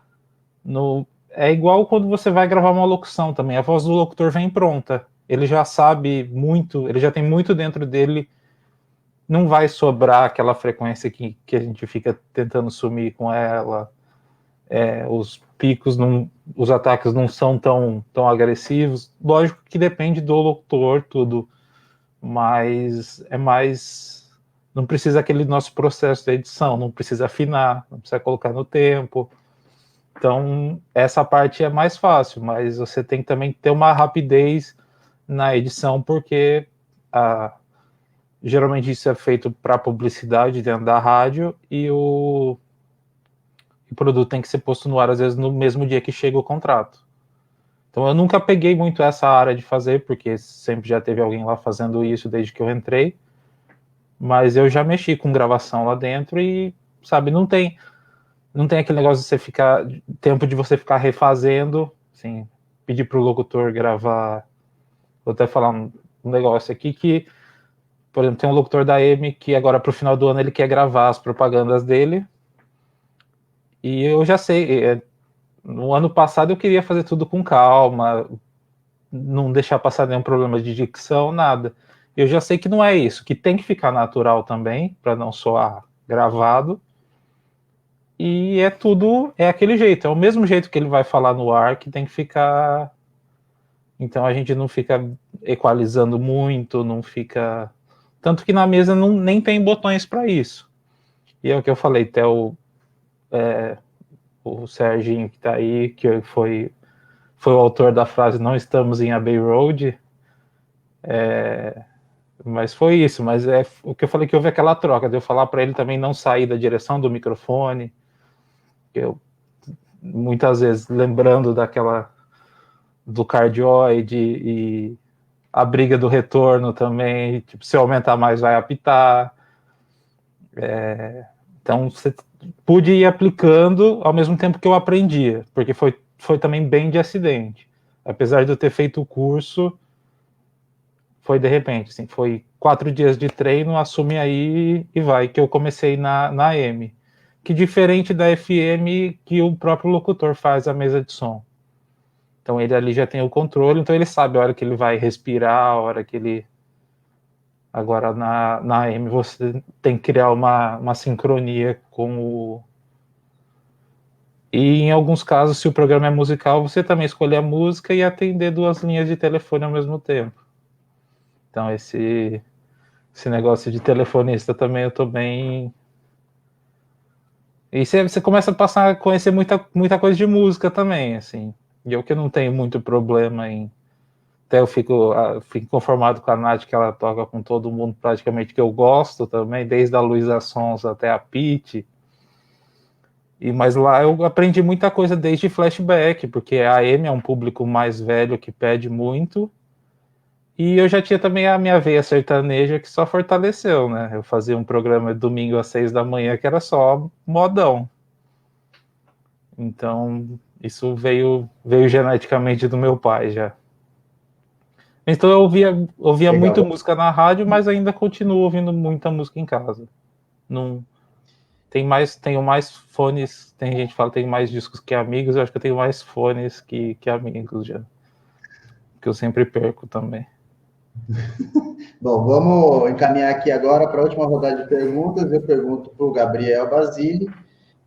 Speaker 5: É igual quando você vai gravar uma locução também. A voz do locutor vem pronta. Ele já sabe muito, ele já tem muito dentro dele. Não vai sobrar aquela frequência que a gente fica tentando sumir com ela. Os picos, os ataques não são tão agressivos. Lógico que depende do locutor, tudo. Mas é mais... Não precisa aquele nosso processo de edição, não precisa afinar, não precisa colocar no tempo. Então, essa parte é mais fácil, mas você tem que também ter uma rapidez na edição, porque geralmente isso é feito para publicidade dentro da rádio, e o produto tem que ser posto no ar, às vezes, no mesmo dia que chega o contrato. Então, eu nunca peguei muito essa área de fazer, porque sempre já teve alguém lá fazendo isso desde que eu entrei, mas eu já mexi com gravação lá dentro e, sabe, não tem aquele negócio de você ficar, tempo de você ficar refazendo, assim, pedir para o locutor gravar. Vou até falar um negócio aqui que, por exemplo, tem um locutor da M que agora para o final do ano ele quer gravar as propagandas dele, e eu já sei, no ano passado eu queria fazer tudo com calma, não deixar passar nenhum problema de dicção, nada. Eu já sei que não é isso, que tem que ficar natural também, para não soar gravado. E é aquele jeito, é o mesmo jeito que ele vai falar no ar, que tem que ficar. Então a gente não fica equalizando muito, não fica. Tanto que na mesa nem tem botões para isso. E é o que eu falei, até o Serginho que está aí, que foi o autor da frase "não estamos em Abbey Road", mas foi isso. Mas é o que eu falei, que houve aquela troca de eu falar para ele também não sair da direção do microfone. Eu muitas vezes lembrando do cardioide e a briga do retorno também, tipo, se aumentar mais vai apitar. Então, você pude ir aplicando ao mesmo tempo que eu aprendia, porque foi também bem de acidente. Apesar de eu ter feito o curso, foi de repente, assim, foi 4 dias de treino, assume aí e vai, que eu comecei na AM. Que diferente da FM, que o próprio locutor faz a mesa de som. Então ele ali já tem o controle, então ele sabe a hora que ele vai respirar, a hora que ele... Agora na AM você tem que criar uma sincronia com o... E em alguns casos, se o programa é musical, você também escolhe a música e atender 2 linhas de telefone ao mesmo tempo. Então esse negócio de telefonista também eu tô bem... E você começa a passar a conhecer muita coisa de música também, assim. E eu que não tenho muito problema em... Até eu fico conformado com a Nath, que ela toca com todo mundo praticamente que eu gosto também, desde a Luísa Sons até a Pitty. Mas lá eu aprendi muita coisa desde flashback, porque a AM é um público mais velho que pede muito. E eu já tinha também a minha veia sertaneja, que só fortaleceu, né? Eu fazia um programa domingo às 6 da manhã, que era só modão. Então, isso veio geneticamente do meu pai já. Então eu ouvia muito música na rádio, mas ainda continuo ouvindo muita música em casa. Não, tenho mais fones, tem gente que fala que tem mais discos que amigos, eu acho que eu tenho mais fones que amigos já. Que eu sempre perco também.
Speaker 4: Bom, vamos encaminhar aqui agora para a última rodada de perguntas. Eu pergunto para o Gabriel Basile,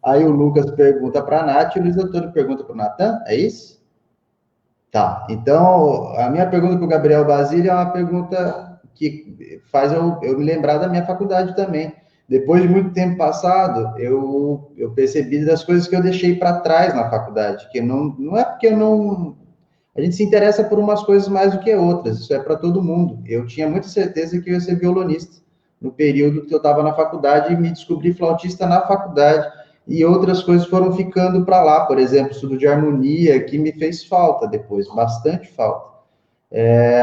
Speaker 4: aí o Lucas pergunta para a Nath e o Luiz Antônio pergunta para o Natan, é isso? Tá, então a minha pergunta para o Gabriel Basile é uma pergunta que faz eu me lembrar da minha faculdade também. Depois de muito tempo passado, eu percebi das coisas que eu deixei para trás na faculdade, que não é porque eu não... A gente se interessa por umas coisas mais do que outras, isso é para todo mundo. Eu tinha muita certeza que eu ia ser violonista no período que eu estava na faculdade e me descobri flautista na faculdade, e outras coisas foram ficando para lá, por exemplo, estudo de harmonia, que me fez falta depois, bastante falta.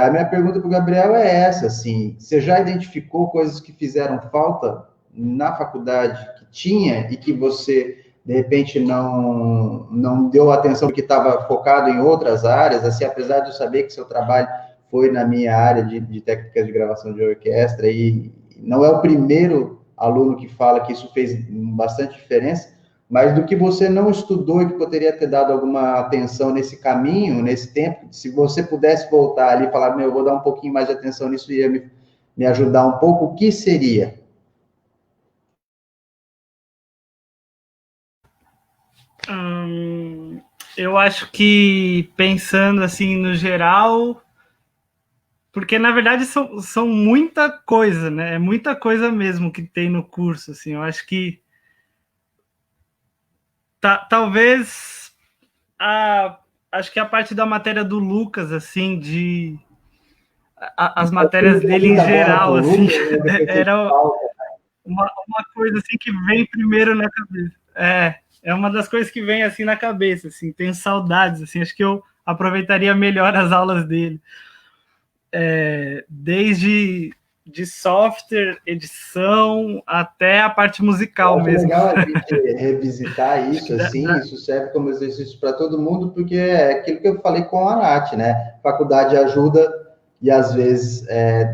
Speaker 4: A minha pergunta para o Gabriel é essa, assim, você já identificou coisas que fizeram falta na faculdade, que tinha, e que você... de repente não deu atenção porque estava focado em outras áreas, assim, apesar de eu saber que seu trabalho foi na minha área de técnicas de gravação de orquestra, e não é o primeiro aluno que fala que isso fez bastante diferença, mas do que você não estudou e que poderia ter dado alguma atenção nesse caminho, nesse tempo, se você pudesse voltar ali e falar, eu vou dar um pouquinho mais de atenção nisso, ia me ajudar um pouco, o que seria?
Speaker 7: Eu acho que, pensando assim no geral, porque na verdade são muita coisa, né? É muita coisa mesmo que tem no curso, assim. Eu acho que talvez acho que a parte da matéria do Lucas, assim, as matérias dele em geral, assim, era uma coisa assim que vem primeiro na cabeça. É uma das coisas que vem assim na cabeça, assim, tenho saudades, assim, acho que eu aproveitaria melhor as aulas dele. Desde de software, edição, até a parte musical mesmo.
Speaker 4: É legal a gente revisitar isso, assim, isso serve como exercício para todo mundo, porque é aquilo que eu falei com a Nath, né? Faculdade ajuda e às vezes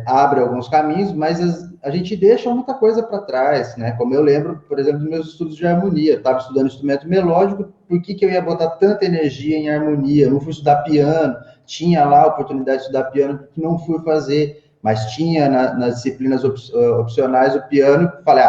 Speaker 4: abre alguns caminhos, mas a gente deixa muita coisa para trás, né? Como eu lembro, por exemplo, dos meus estudos de harmonia. Eu estava estudando instrumento melódico, por que eu ia botar tanta energia em harmonia? Eu não fui estudar piano, tinha lá a oportunidade de estudar piano, que não fui fazer, mas tinha nas disciplinas opcionais o piano, falei,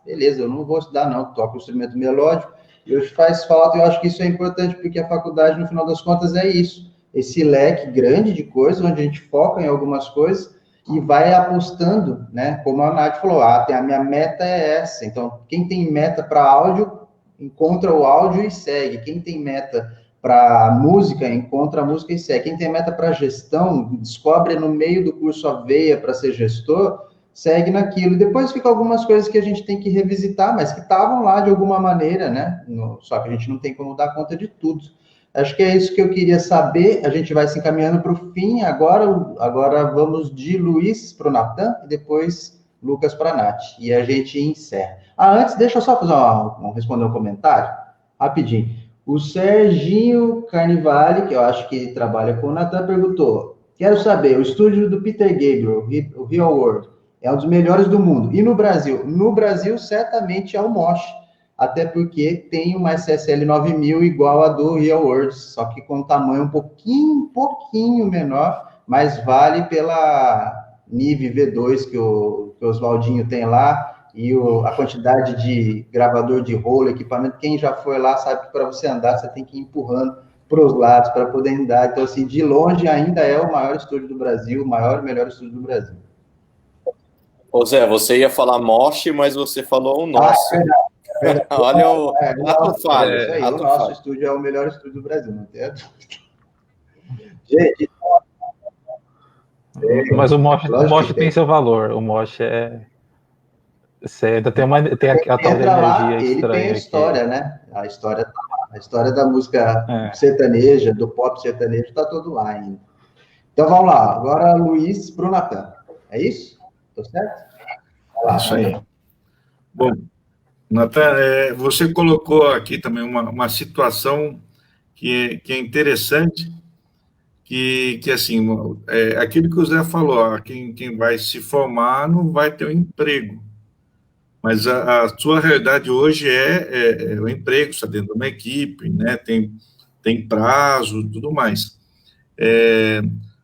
Speaker 4: beleza, eu não vou estudar não, toco instrumento melódico, e hoje faz falta, eu acho que isso é importante, porque a faculdade, no final das contas, é isso, esse leque grande de coisas, onde a gente foca em algumas coisas, e vai apostando, né? Como a Nath falou, a minha meta é essa. Então, quem tem meta para áudio, encontra o áudio e segue. Quem tem meta para música, encontra a música e segue. Quem tem meta para gestão, descobre no meio do curso a veia para ser gestor, segue naquilo. E depois fica algumas coisas que a gente tem que revisitar, mas que estavam lá de alguma maneira, né? Só que a gente não tem como dar conta de tudo. Acho que é isso que eu queria saber. A gente vai se encaminhando para o fim. Agora vamos de Luiz para o Natan e depois Lucas para a Nath. E a gente encerra. Antes, deixa eu só fazer responder um comentário rapidinho. O Serginho Carnivale, que eu acho que trabalha com o Natan, perguntou: quero saber, o estúdio do Peter Gabriel, o Real World, é um dos melhores do mundo. E no Brasil? No Brasil, certamente é o Mosh. Até porque tem uma SSL 9000 igual a do Real World, só que com tamanho um pouquinho menor, mas vale pela NIV V2 que o Oswaldinho tem lá, e a quantidade de gravador de rolo, equipamento. Quem já foi lá sabe que para você andar, você tem que ir empurrando para os lados para poder andar. Então, assim, de longe ainda é o maior estúdio do Brasil, o maior e melhor estúdio do Brasil.
Speaker 2: Ô Zé, você ia falar Mosh, mas você falou o nosso. Olha o ato falho.
Speaker 4: Isso aí, o nosso estúdio é o melhor estúdio do Brasil, não tem dúvida. Gente,
Speaker 5: mas o Mosh tem seu valor. O Mosh você ainda tem a tal da energia
Speaker 4: ele
Speaker 5: estranha.
Speaker 4: Tem a história, né? A história da música sertaneja, do pop sertanejo, está todo lá ainda. Então vamos lá. Agora Luiz para o Natan. É isso? Tô certo?
Speaker 3: Isso aí. Bom, Natan, você colocou aqui também uma situação que é interessante, que assim, aquilo que o Zé falou, quem vai se formar não vai ter um emprego, mas a sua realidade hoje é o emprego, está dentro de uma equipe, né, tem prazo, tudo mais.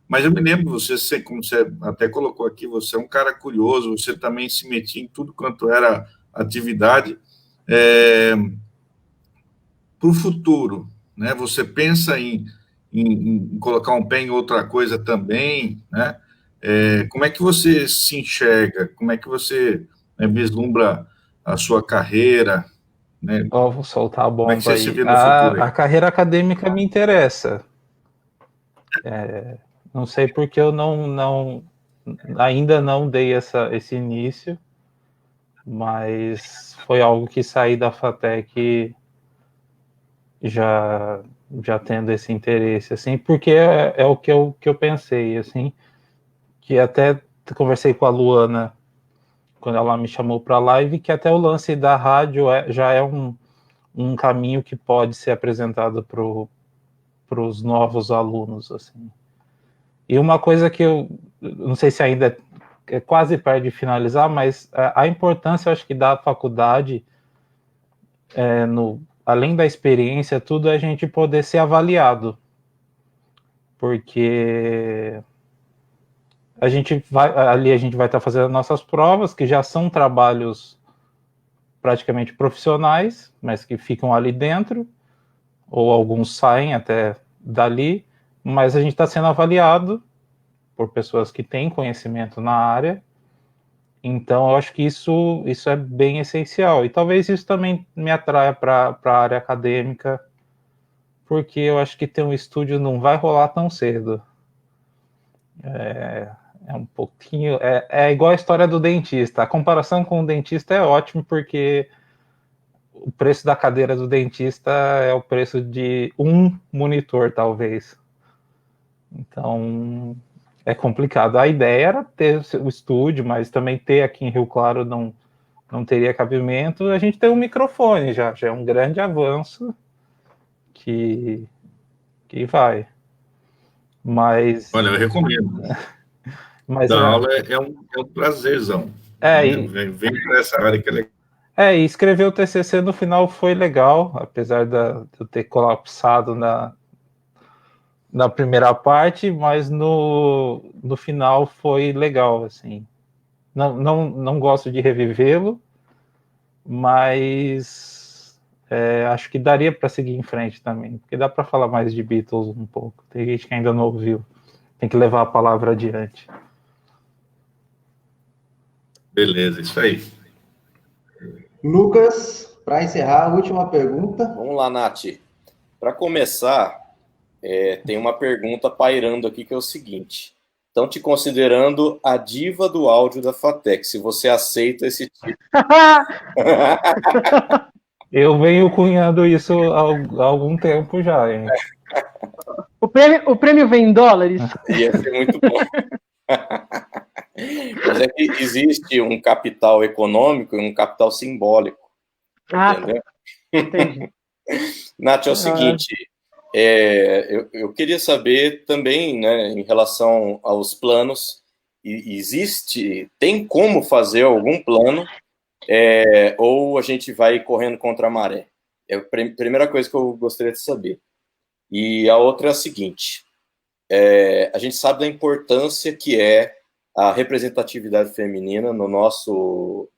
Speaker 3: Mas eu me lembro, você, como você até colocou aqui, você é um cara curioso, você também se metia em tudo quanto era atividade. Para o futuro, né? Você pensa em colocar um pé em outra coisa também, né? Como é que você se enxerga? Como é que você vislumbra a sua carreira? Né?
Speaker 5: Vou soltar a bomba.
Speaker 3: Como é que você
Speaker 5: aí.
Speaker 3: se vê no futuro? Aí?
Speaker 5: A carreira acadêmica me interessa. Não sei porque eu ainda não dei esse início, mas foi algo que saí da FATEC já tendo esse interesse, assim, porque é o que eu pensei, assim, que até conversei com a Luana quando ela me chamou para a live, que até o lance da rádio já é um caminho que pode ser apresentado para os novos alunos, assim. E uma coisa que eu não sei se ainda é quase perto de finalizar, mas a importância, eu acho que da faculdade, além da experiência, tudo é a gente poder ser avaliado. Porque a gente vai estar fazendo nossas provas, que já são trabalhos praticamente profissionais, mas que ficam ali dentro, ou alguns saem até dali, mas a gente está sendo avaliado por pessoas que têm conhecimento na área. Então, eu acho que isso é bem essencial. E talvez isso também me atraia para a área acadêmica, porque eu acho que ter um estúdio não vai rolar tão cedo. É um pouquinho... É igual a história do dentista. A comparação com o dentista é ótimo, porque o preço da cadeira do dentista é o preço de um monitor, talvez. Então... é complicado. A ideia era ter o estúdio, mas também ter aqui em Rio Claro não teria cabimento. A gente tem um microfone, já é um grande avanço que vai. Mas...
Speaker 3: olha, eu recomendo.
Speaker 5: Mas
Speaker 3: dar aula é um prazerzão. Vem para essa área que é legal.
Speaker 5: E escrever o TCC no final foi legal, apesar de eu ter colapsado na primeira parte, mas no final foi legal, assim. Não gosto de revivê-lo, mas acho que daria para seguir em frente também, porque dá para falar mais de Beatles um pouco. Tem gente que ainda não ouviu. Tem que levar a palavra adiante.
Speaker 3: Beleza, isso aí.
Speaker 4: Lucas, para encerrar, a última pergunta.
Speaker 2: Vamos lá, Nath. Para começar... tem uma pergunta pairando aqui que é o seguinte: estão te considerando a diva do áudio da FATEC, se você aceita esse tipo.
Speaker 5: Eu venho cunhando isso há algum tempo já, hein?
Speaker 6: O prêmio vem em dólares?
Speaker 2: Ia ser muito bom. Mas é que existe um capital econômico e um capital simbólico. Entendeu?
Speaker 6: Tá. Entendi.
Speaker 2: Nath, é o seguinte, eu queria saber também, né, em relação aos planos, tem como fazer algum plano, ou a gente vai correndo contra a maré? É a primeira coisa que eu gostaria de saber. E a outra é a seguinte, a gente sabe da importância que é a representatividade feminina no nosso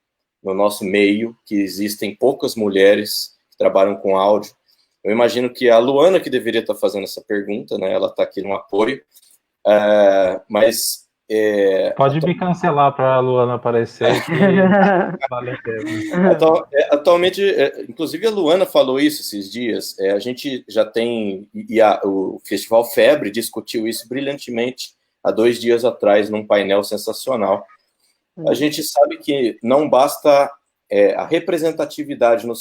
Speaker 2: meio, que existem poucas mulheres que trabalham com áudio. Eu imagino que a Luana que deveria estar fazendo essa pergunta, né? Ela está aqui no apoio, mas...
Speaker 5: Pode me cancelar para a Luana aparecer, que vale a pena.
Speaker 2: Atualmente, inclusive a Luana falou isso esses dias, a gente já tem, o Festival Febre discutiu isso brilhantemente há 2 dias atrás, num painel sensacional. A gente sabe que não basta a representatividade no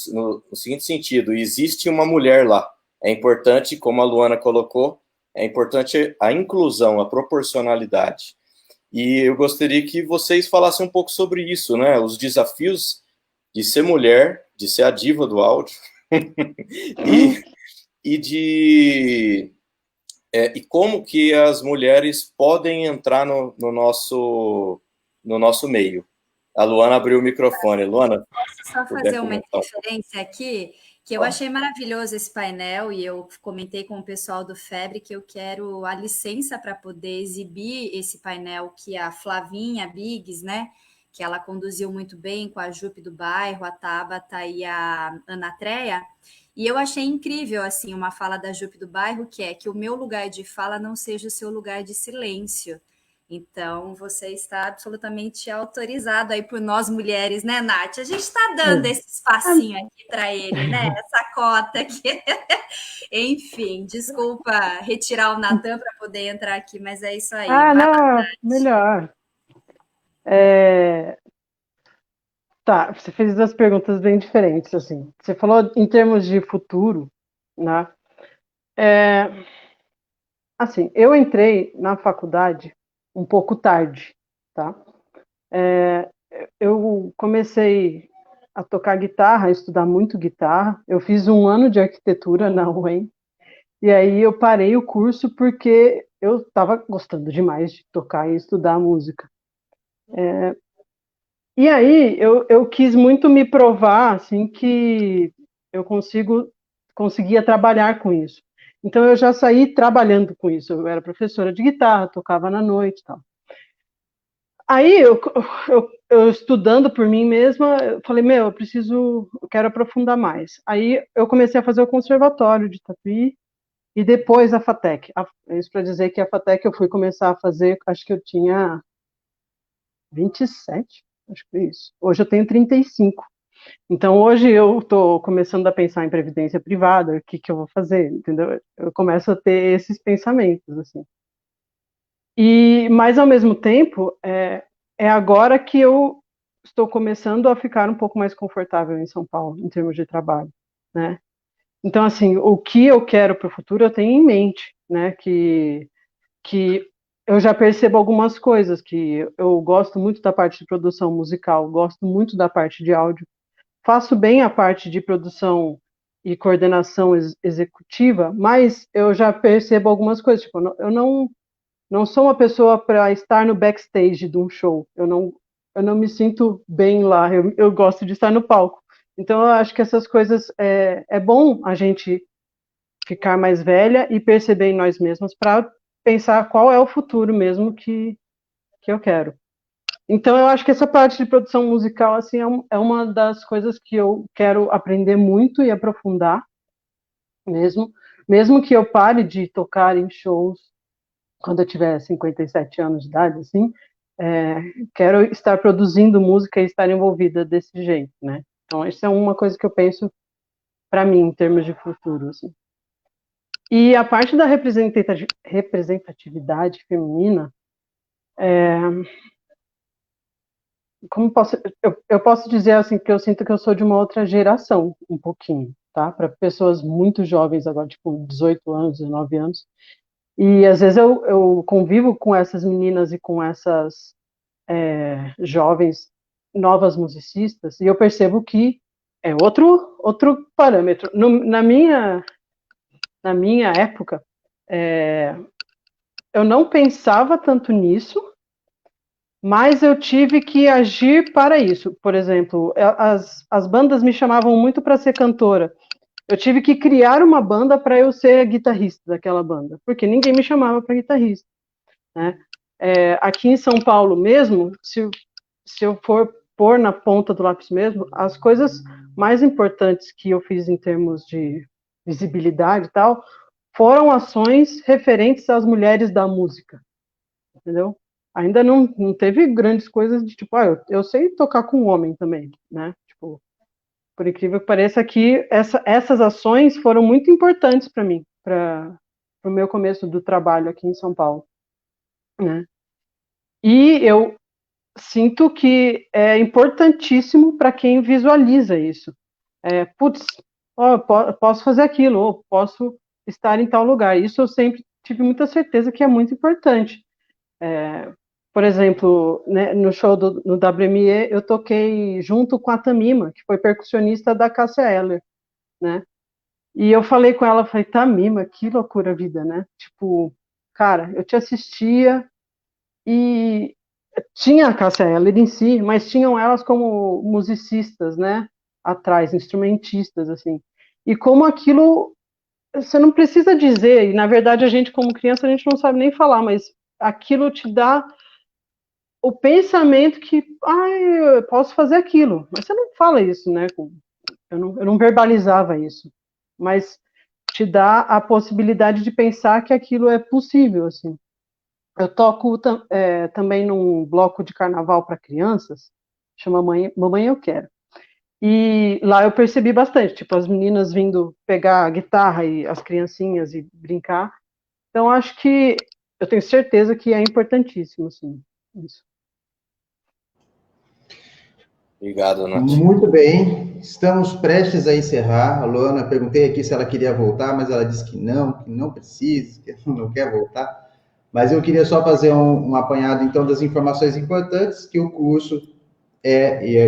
Speaker 2: seguinte sentido, existe uma mulher lá. É importante, como a Luana colocou, é importante a inclusão, a proporcionalidade. E eu gostaria que vocês falassem um pouco sobre isso, né? Os desafios de ser mulher, de ser a diva do áudio, e como que as mulheres podem entrar no nosso meio. A Luana abriu o microfone. Luana,
Speaker 1: posso só fazer uma referência aqui, que eu achei maravilhoso esse painel, e eu comentei com o pessoal do Febre que eu quero a licença para poder exibir esse painel que a Flavinha Biggs, né, que ela conduziu muito bem com a Jupe do Bairro, a Tabata e a Anatreia. E eu achei incrível, assim, uma fala da Jupe do Bairro, que é que o meu lugar de fala não seja o seu lugar de silêncio. Então, você está absolutamente autorizado aí por nós mulheres, né, Nath? A gente está dando esse espacinho aqui para ele, né? Essa cota aqui. Enfim, desculpa retirar o Natan para poder entrar aqui, mas é isso aí.
Speaker 6: Não, melhor. Tá, você fez 2 perguntas bem diferentes, assim. Você falou em termos de futuro, né? Assim, eu entrei na faculdade um pouco tarde, tá? Eu comecei a tocar guitarra, a estudar muito guitarra. Eu fiz 1 ano de arquitetura na UEM, e aí eu parei o curso porque eu estava gostando demais de tocar e estudar música. E aí eu quis muito me provar, assim, que eu conseguia trabalhar com isso. Então eu já saí trabalhando com isso. Eu era professora de guitarra, tocava na noite e tal. Aí eu estudando por mim mesma, eu falei, eu quero aprofundar mais. Aí eu comecei a fazer o conservatório de Tatuí e depois a FATEC. Isso para dizer que a FATEC eu fui começar a fazer, acho que eu tinha 27, acho que é isso. Hoje eu tenho 35. Então hoje eu estou começando a pensar em previdência privada, o que eu vou fazer, entendeu? Eu começo a ter esses pensamentos, assim. Mas, ao mesmo tempo, é agora que eu estou começando a ficar um pouco mais confortável em São Paulo, em termos de trabalho, né? Então, assim, o que eu quero para o futuro, eu tenho em mente, né? Que eu já percebo algumas coisas, que eu gosto muito da parte de produção musical, gosto muito da parte de áudio, faço bem a parte de produção e coordenação executiva, mas eu já percebo algumas coisas, tipo, eu não sou uma pessoa para estar no backstage de um show. Eu não me sinto bem lá. Eu gosto de estar no palco. Então, eu acho que essas coisas é bom a gente ficar mais velha e perceber em nós mesmos para pensar qual é o futuro mesmo que eu quero. Então, eu acho que essa parte de produção musical assim é uma das coisas que eu quero aprender muito e aprofundar mesmo que eu pare de tocar em shows quando eu tiver 57 anos de idade, assim, quero estar produzindo música e estar envolvida desse jeito, né? Então, isso é uma coisa que eu penso para mim, em termos de futuro, assim. E a parte da representatividade feminina, eu posso dizer, assim, que eu sinto que eu sou de uma outra geração, um pouquinho, tá? Para pessoas muito jovens agora, tipo, 18 anos, 19 anos, E às vezes eu convivo com essas meninas e com essas jovens novas musicistas, e eu percebo que é outro parâmetro. Na minha época, eu não pensava tanto nisso, mas eu tive que agir para isso. Por exemplo, as bandas me chamavam muito para ser cantora. Eu tive que criar uma banda para eu ser guitarrista daquela banda, porque ninguém me chamava para guitarrista, né? Aqui em São Paulo mesmo, se eu for pôr na ponta do lápis mesmo, as coisas mais importantes que eu fiz em termos de visibilidade e tal, foram ações referentes às mulheres da música, entendeu? Ainda não teve grandes coisas de tipo, eu sei tocar com homem também, né? Tipo, por incrível que pareça, aqui essas ações foram muito importantes para mim, para o meu começo do trabalho aqui em São Paulo, né? E eu sinto que é importantíssimo para quem visualiza isso. Posso fazer aquilo, ou posso estar em tal lugar. Isso eu sempre tive muita certeza que é muito importante. Por exemplo, né, no show no WME, eu toquei junto com a Tamima, que foi percussionista da Cássia Eller, né? E eu falei com ela, falei, Tamima, que loucura a vida, né? Tipo, cara, eu te assistia e tinha a Cássia Eller em si, mas tinham elas como musicistas, né? Atrás, instrumentistas, assim. E como aquilo, você não precisa dizer, e na verdade a gente como criança, a gente não sabe nem falar, mas aquilo te dá o pensamento que, eu posso fazer aquilo. Mas você não fala isso, né? Eu não verbalizava isso. Mas te dá a possibilidade de pensar que aquilo é possível, assim. Eu toco também num bloco de carnaval para crianças, chama Mamãe Eu Quero. E lá eu percebi bastante, tipo, as meninas vindo pegar a guitarra e as criancinhas e brincar. Então, acho que eu tenho certeza que é importantíssimo, assim, isso.
Speaker 2: Obrigado, Nath.
Speaker 4: Muito bem, estamos prestes a encerrar. A Luana, perguntei aqui se ela queria voltar, mas ela disse que não precisa, que não quer voltar. Mas eu queria só fazer um apanhado, então, das informações importantes, que o curso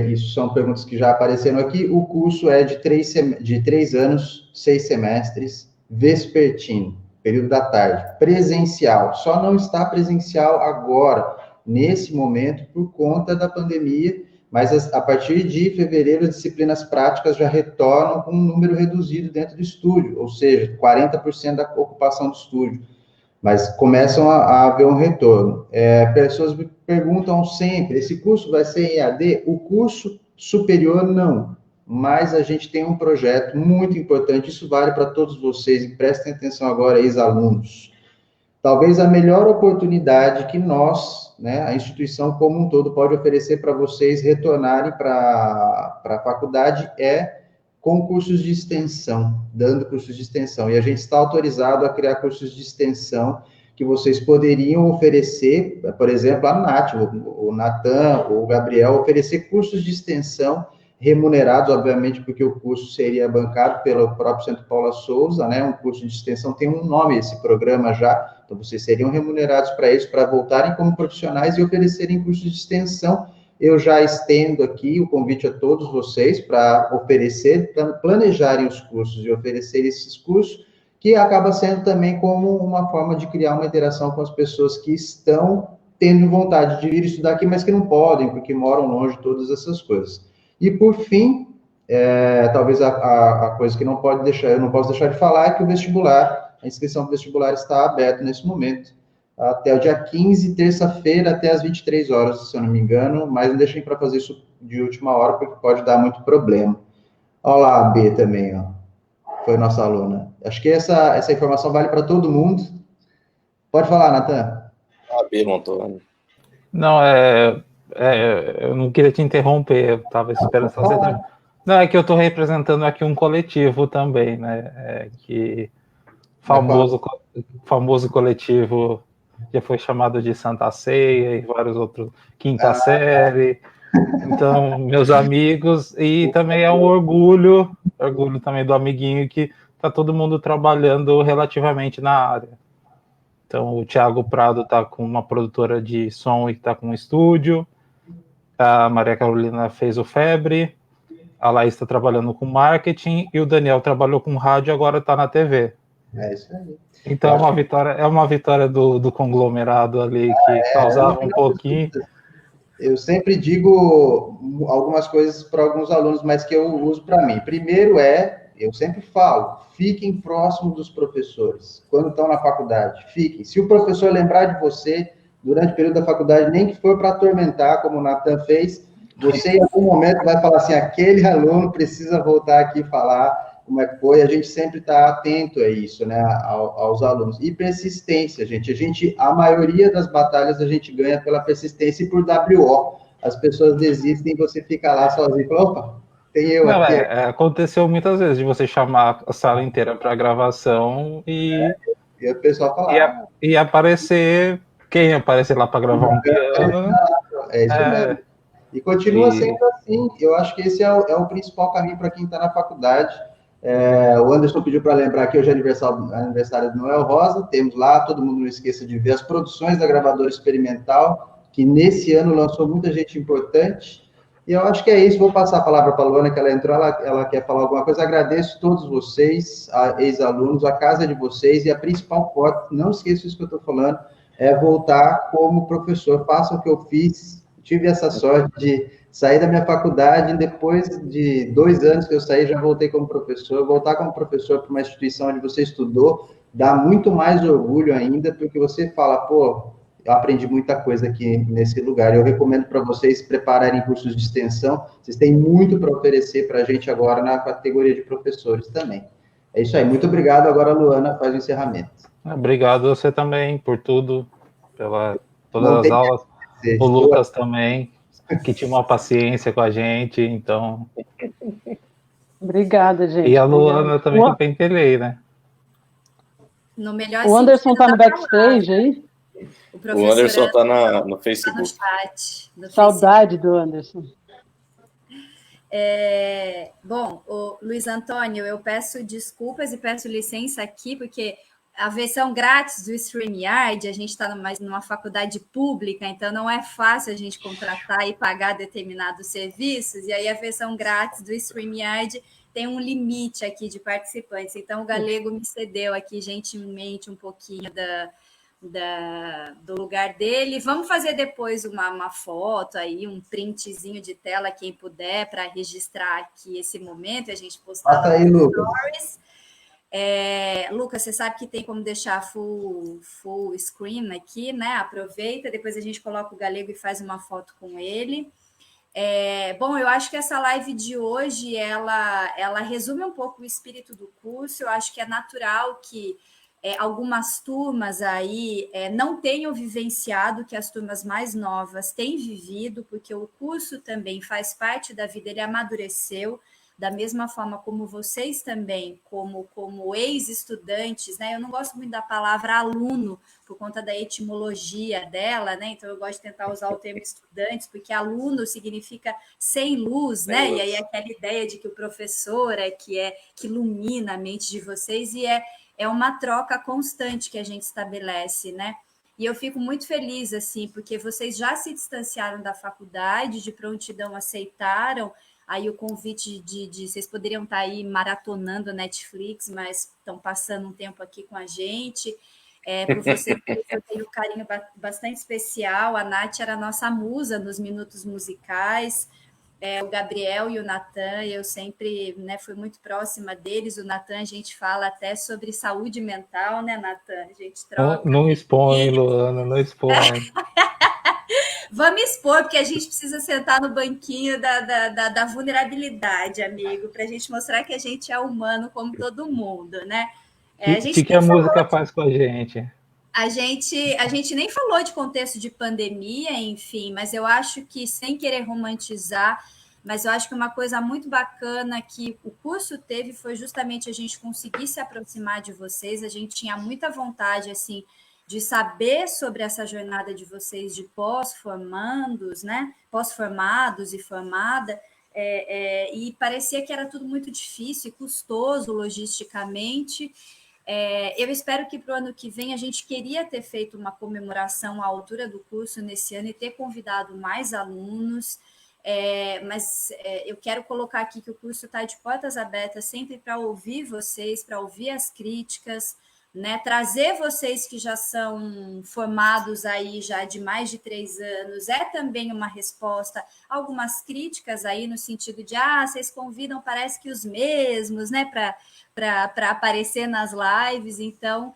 Speaker 4: isso são perguntas que já apareceram aqui, o curso é de 3 anos, 6 semestres, vespertino, período da tarde, presencial. Só não está presencial agora, nesse momento, por conta da pandemia, mas a partir de fevereiro, as disciplinas práticas já retornam com um número reduzido dentro do estúdio, ou seja, 40% da ocupação do estúdio. Mas começam a haver um retorno. Pessoas me perguntam sempre, esse curso vai ser em EAD? O curso superior, não. Mas a gente tem um projeto muito importante, isso vale para todos vocês, e prestem atenção agora, ex-alunos. Talvez a melhor oportunidade que nós, né, a instituição como um todo, pode oferecer para vocês retornarem para a faculdade com cursos de extensão, dando cursos de extensão. E a gente está autorizado a criar cursos de extensão que vocês poderiam oferecer, por exemplo, a Nath, o Natan, o Gabriel, oferecer cursos de extensão remunerados, obviamente, porque o curso seria bancado pelo próprio Centro Paula Souza, né? Um curso de extensão tem um nome, esse programa já, então vocês seriam remunerados para isso, para voltarem como profissionais e oferecerem cursos de extensão. Eu já estendo aqui o convite a todos vocês para planejarem os cursos e oferecer esses cursos, que acaba sendo também como uma forma de criar uma interação com as pessoas que estão tendo vontade de vir estudar aqui, mas que não podem, porque moram longe, todas essas coisas. E, por fim, talvez a coisa que eu não posso deixar de falar é que o vestibular, a inscrição do vestibular está aberta nesse momento, até o dia 15, terça-feira, até as 23 horas, se eu não me engano, mas não deixem para fazer isso de última hora, porque pode dar muito problema. Olha lá a B também, ó. Foi nossa aluna. Acho que essa informação vale para todo mundo. Pode falar, Natan.
Speaker 2: A B montou.
Speaker 5: Não, eu não queria te interromper, eu estava esperando você. Não, é que eu estou representando aqui um coletivo também, né? Famoso coletivo já foi chamado de Santa Ceia e vários outros, Quinta Série. Então, meus amigos, e também é um orgulho também do amiguinho que está todo mundo trabalhando relativamente na área. Então, o Thiago Prado está com uma produtora de som e está com um estúdio. A Maria Carolina fez o Febre. A Laís está trabalhando com marketing. E o Daniel trabalhou com rádio e agora está na TV.
Speaker 4: É isso aí.
Speaker 5: Então, é uma vitória do conglomerado ali que causava um pouquinho.
Speaker 4: Eu sempre digo algumas coisas para alguns alunos, mas que eu uso para mim. Primeiro eu sempre falo, fiquem próximos dos professores, quando estão na faculdade, fiquem. Se o professor lembrar de você, durante o período da faculdade, nem que for para atormentar, como o Nathan fez, você em algum momento vai falar assim, aquele aluno precisa voltar aqui e falar como é que foi, a gente sempre está atento a isso, né, aos alunos. E persistência, gente. A maioria das batalhas a gente ganha pela persistência e por WO. As pessoas desistem e você fica lá sozinho e fala, opa, tem eu aqui.
Speaker 5: Aconteceu muitas vezes de você chamar a sala inteira para gravação e
Speaker 4: o pessoal falar.
Speaker 5: E aparecer, quem aparecer lá para gravar um piano.
Speaker 4: É isso mesmo. E continua sendo assim. Eu acho que esse é o principal caminho para quem está na faculdade. O Anderson pediu para lembrar que hoje é aniversário do Noel Rosa. Temos lá, todo mundo não esqueça de ver as produções da Gravadora Experimental, que nesse ano lançou muita gente importante. E eu acho que é isso. Vou passar a palavra para a Luana, que ela entrou, ela quer falar alguma coisa. Agradeço a todos vocês, ex-alunos, a casa de vocês, e a principal foto, não esqueça isso que eu estou falando, é voltar como professor. Faça o que eu fiz. Tive essa sorte de sair da minha faculdade, depois de 2 anos que eu saí, já voltei como professor. Voltar como professor para uma instituição onde você estudou, dá muito mais orgulho ainda, porque você fala, pô, eu aprendi muita coisa aqui nesse lugar. Eu recomendo para vocês prepararem cursos de extensão. Vocês têm muito para oferecer para a gente agora na categoria de professores também. É isso aí. Muito obrigado. Agora a Luana faz o encerramento.
Speaker 5: Obrigado você também por tudo, todas as aulas. O Lucas também, que tinha uma paciência com a gente, então...
Speaker 6: Obrigada, gente.
Speaker 5: E a Luana também que eu pentelei, né?
Speaker 1: No melhor
Speaker 6: o Anderson está no backstage aí?
Speaker 2: O Anderson está no Facebook.
Speaker 1: Tá no chat.
Speaker 6: Saudade do Anderson.
Speaker 1: Bom, Luiz Antônio, eu peço desculpas e peço licença aqui, porque a versão grátis do StreamYard, a gente está numa faculdade pública, então não é fácil a gente contratar e pagar determinados serviços, e aí a versão grátis do StreamYard tem um limite aqui de participantes, então o Galego me cedeu aqui gentilmente um pouquinho do lugar dele. Vamos fazer depois uma foto aí, um printzinho de tela, quem puder, para registrar aqui esse momento e a gente postar lá no Stories. Lucas, você sabe que tem como deixar full screen aqui, né? Aproveita, depois a gente coloca o Galego e faz uma foto com ele. Bom, eu acho que essa live de hoje, ela resume um pouco o espírito do curso. Eu acho que é natural que algumas turmas aí não tenham vivenciado que as turmas mais novas têm vivido, porque o curso também faz parte da vida, ele amadureceu, da mesma forma como vocês também, como ex-estudantes, né? Eu não gosto muito da palavra aluno, por conta da etimologia dela, né? Então eu gosto de tentar usar o termo estudantes, porque aluno significa sem luz, né? E aí aquela ideia de que o professor que ilumina a mente de vocês, e é uma troca constante que a gente estabelece, né? E eu fico muito feliz, assim, porque vocês já se distanciaram da faculdade, de prontidão aceitaram aí o convite de vocês poderiam estar aí maratonando a Netflix, mas estão passando um tempo aqui com a gente. Por vocês, eu tenho um carinho bastante especial. A Nath era a nossa musa nos minutos musicais. O Gabriel e o Nathan, eu sempre fui muito próxima deles. O Nathan, a gente fala até sobre saúde mental, né, Nathan? A gente troca.
Speaker 5: Não expõe, Luana, não expõe.
Speaker 1: Vamos expor, porque a gente precisa sentar no banquinho da vulnerabilidade, amigo, para a gente mostrar que a gente é humano como todo mundo, né?
Speaker 5: O que a música faz com a gente?
Speaker 1: A gente nem falou de contexto de pandemia, enfim, mas eu acho que, sem querer romantizar, mas eu acho que uma coisa muito bacana que o curso teve foi justamente a gente conseguir se aproximar de vocês. A gente tinha muita vontade, assim, de saber sobre essa jornada de vocês de pós-formandos, né? Pós-formados e formada, e parecia que era tudo muito difícil e custoso logisticamente. Eu espero que para o ano que vem a gente queria ter feito uma comemoração à altura do curso nesse ano e ter convidado mais alunos, mas eu quero colocar aqui que o curso está de portas abertas sempre para ouvir vocês, para ouvir as críticas, né? Trazer vocês que já são formados aí já de mais de 3 anos é também uma resposta a algumas críticas aí no sentido de vocês convidam, parece que os mesmos, né, para aparecer nas lives. Então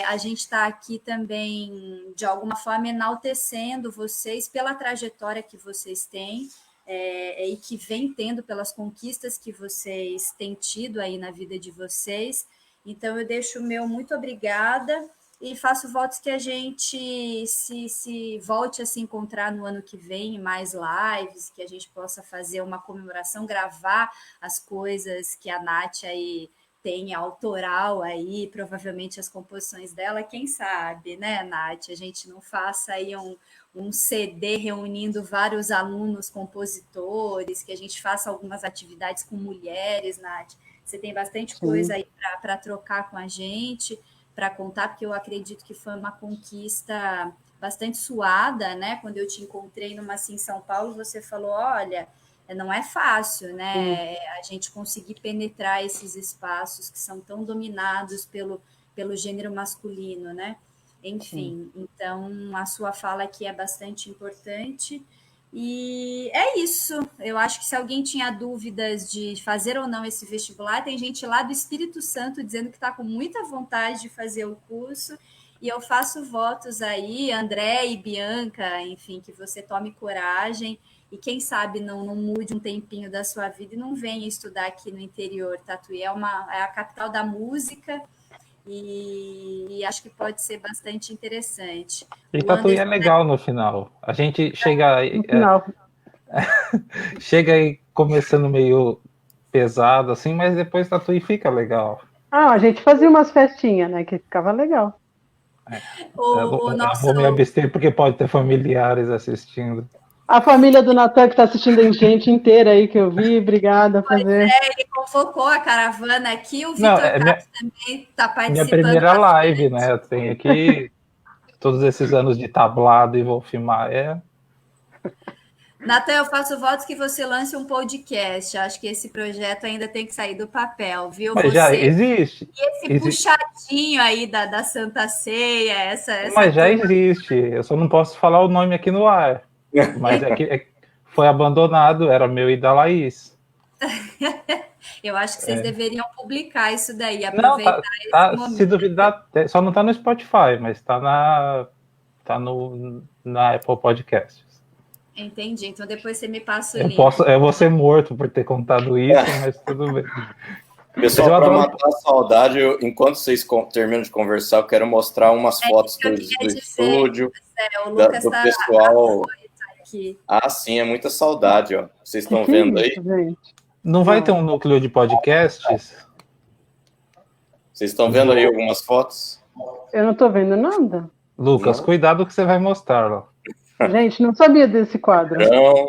Speaker 1: a gente está aqui também de alguma forma enaltecendo vocês pela trajetória que vocês têm e que vem tendo, pelas conquistas que vocês têm tido aí na vida de vocês. Então, eu deixo o meu muito obrigada e faço votos que a gente se volte a se encontrar no ano que vem em mais lives, que a gente possa fazer uma comemoração, gravar as coisas que a Nath aí tem autoral aí, provavelmente as composições dela, quem sabe, né, Nath? A gente não faça aí um CD reunindo vários alunos compositores, que a gente faça algumas atividades com mulheres, Nath. Você tem bastante coisa aí para trocar com a gente, para contar, porque eu acredito que foi uma conquista bastante suada, né? Quando eu te encontrei numa assim, em São Paulo, você falou, olha, não é fácil, né? A gente conseguir penetrar esses espaços que são tão dominados pelo gênero masculino, né? Enfim, então a sua fala aqui é bastante importante. E é isso. Eu acho que se alguém tinha dúvidas de fazer ou não esse vestibular, tem gente lá do Espírito Santo dizendo que está com muita vontade de fazer o curso. E eu faço votos aí, André e Bianca, enfim, que você tome coragem e quem sabe não mude um tempinho da sua vida e não venha estudar aqui no interior. Tatuí é a capital da música. E acho que pode ser bastante interessante.
Speaker 5: E Tatuí é legal no final. A gente chega chega aí começando meio pesado, assim, mas depois Tatuí fica legal.
Speaker 6: A gente fazia umas festinhas, né? Que ficava legal.
Speaker 5: Eu vou me abster porque pode ter familiares assistindo.
Speaker 6: A família do Natan que está assistindo em gente inteira aí que eu vi, obrigada.
Speaker 1: Ele convocou a caravana aqui, o Vitor também está participando.
Speaker 5: Minha primeira live, né? Eu tenho aqui todos esses anos de tablado e Wolf Maia.
Speaker 1: Natan, eu faço votos que você lance um podcast. Acho que esse projeto ainda tem que sair do papel, viu?
Speaker 5: Mas já existe.
Speaker 1: E esse puxadinho aí da Santa Ceia, essa
Speaker 5: Mas já existe. Eu só não posso falar o nome aqui no ar. Mas foi abandonado, era meu e da Laís.
Speaker 1: Eu acho que vocês deveriam publicar isso daí, aproveitar
Speaker 5: esse momento. Se duvidar, só não está no Spotify, mas está na Apple Podcasts.
Speaker 1: Entendi, então depois você me passa o link.
Speaker 5: Eu vou ser morto por ter contado isso, mas tudo bem.
Speaker 2: Pessoal, para matar a saudade, enquanto vocês terminam de conversar, eu quero mostrar umas fotos do estúdio, do pessoal. Aqui. Sim, é muita saudade, ó. Vocês estão vendo aí?
Speaker 5: Não vai ter um núcleo de podcasts?
Speaker 2: Vocês estão vendo aí algumas fotos?
Speaker 6: Eu não estou vendo nada.
Speaker 5: Lucas, cuidado que você vai mostrar, ó.
Speaker 6: Gente, não sabia desse quadro.
Speaker 2: Não.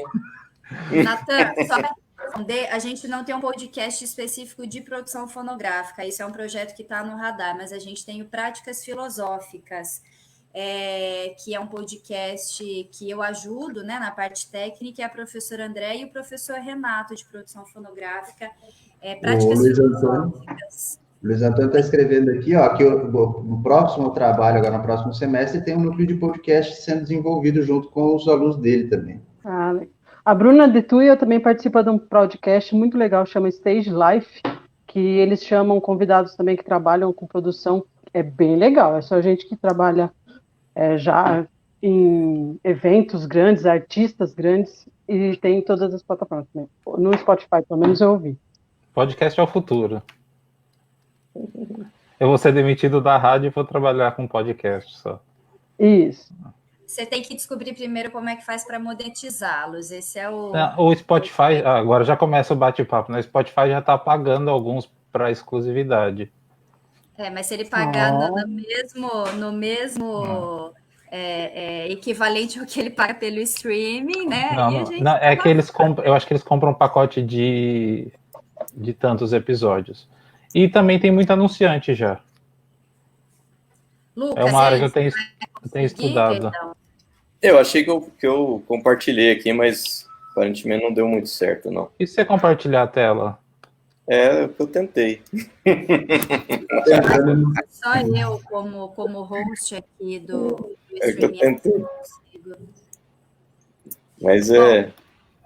Speaker 1: Natan, só para responder, a gente não tem um podcast específico de produção fonográfica. Isso é um projeto que está no radar, mas a gente tem o Práticas Filosóficas, que é um podcast que eu ajudo, né, na parte técnica, é a professora André e o professor Renato, de produção fonográfica. Práticas Filosóficas.
Speaker 4: Luiz Antônio está escrevendo aqui, ó, que no próximo trabalho, agora no próximo semestre, tem um núcleo de podcast sendo desenvolvido junto com os alunos dele também.
Speaker 6: A Bruna de Tuia também participa de um podcast muito legal, chama Stage Life, que eles chamam convidados também que trabalham com produção. É bem legal, é só gente que trabalha já em eventos grandes, artistas grandes, e tem em todas as plataformas. Né? No Spotify, pelo menos eu ouvi.
Speaker 5: Podcast é o futuro. Eu vou ser demitido da rádio e vou trabalhar com podcast só.
Speaker 6: Isso.
Speaker 1: Você tem que descobrir primeiro como é que faz para monetizá-los. Esse é o...
Speaker 5: O Spotify, agora já começa o bate-papo, né? O Spotify já está pagando alguns para exclusividade.
Speaker 1: Mas se ele pagar no mesmo equivalente ao que ele paga pelo streaming, né?
Speaker 5: É que eles compram, eu acho que eles compram um pacote de tantos episódios. E também tem muito anunciante já.
Speaker 1: Lucas,
Speaker 5: É uma área que eu
Speaker 1: aí,
Speaker 5: tenho estudado.
Speaker 1: perdão.
Speaker 2: Eu achei que eu compartilhei aqui, mas aparentemente não deu muito certo, não.
Speaker 5: E se você compartilhar a tela?
Speaker 2: É o que eu tentei.
Speaker 1: Só eu, como host aqui do
Speaker 2: É que eu
Speaker 1: StreamYard.
Speaker 2: tentei. Mas
Speaker 1: Bom,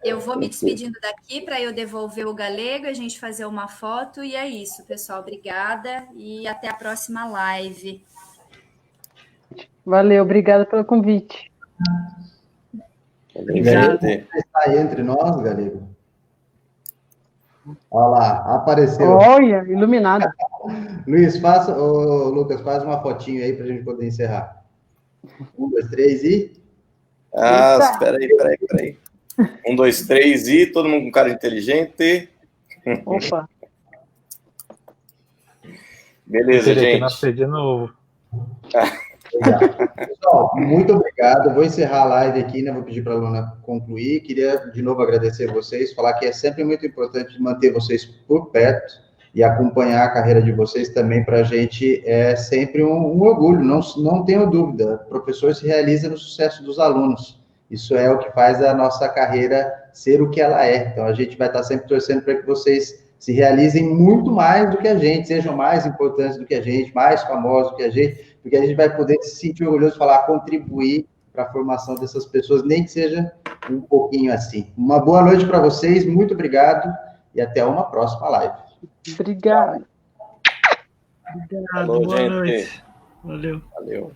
Speaker 1: eu vou me despedindo daqui para eu devolver o Galego, a gente fazer uma foto, e é isso, pessoal. Obrigada e até a próxima live.
Speaker 6: Valeu, obrigada pelo convite.
Speaker 7: Obrigado.
Speaker 4: Você está aí entre nós, Galego? Olha lá, apareceu.
Speaker 6: Olha, iluminado.
Speaker 4: Luiz, Lucas, faz uma fotinho aí para a gente poder encerrar. 1, 2, 3 e...
Speaker 2: espera aí. 1, 2, 3 e todo mundo com cara inteligente.
Speaker 6: Opa.
Speaker 2: Beleza,
Speaker 5: Teria que
Speaker 2: gente.
Speaker 5: nascer de novo.
Speaker 4: Pessoal, muito obrigado. Eu vou encerrar a live aqui, né? Vou pedir para a Luna concluir. Queria, de novo, agradecer vocês, falar que é sempre muito importante manter vocês por perto e acompanhar a carreira de vocês também, para a gente é sempre um orgulho, não tenho dúvida. O professor se realiza no sucesso dos alunos. Isso é o que faz a nossa carreira ser o que ela é. Então, a gente vai estar sempre torcendo para que vocês se realizem muito mais do que a gente, sejam mais importantes do que a gente, mais famosos do que a gente, porque a gente vai poder se sentir orgulhoso de falar, contribuir para a formação dessas pessoas, nem que seja um pouquinho assim. Uma boa noite para vocês, muito obrigado e até uma próxima live.
Speaker 6: Obrigado.
Speaker 7: Obrigado,
Speaker 2: Falou,
Speaker 7: boa
Speaker 2: gente.
Speaker 7: noite. Valeu.
Speaker 2: Valeu.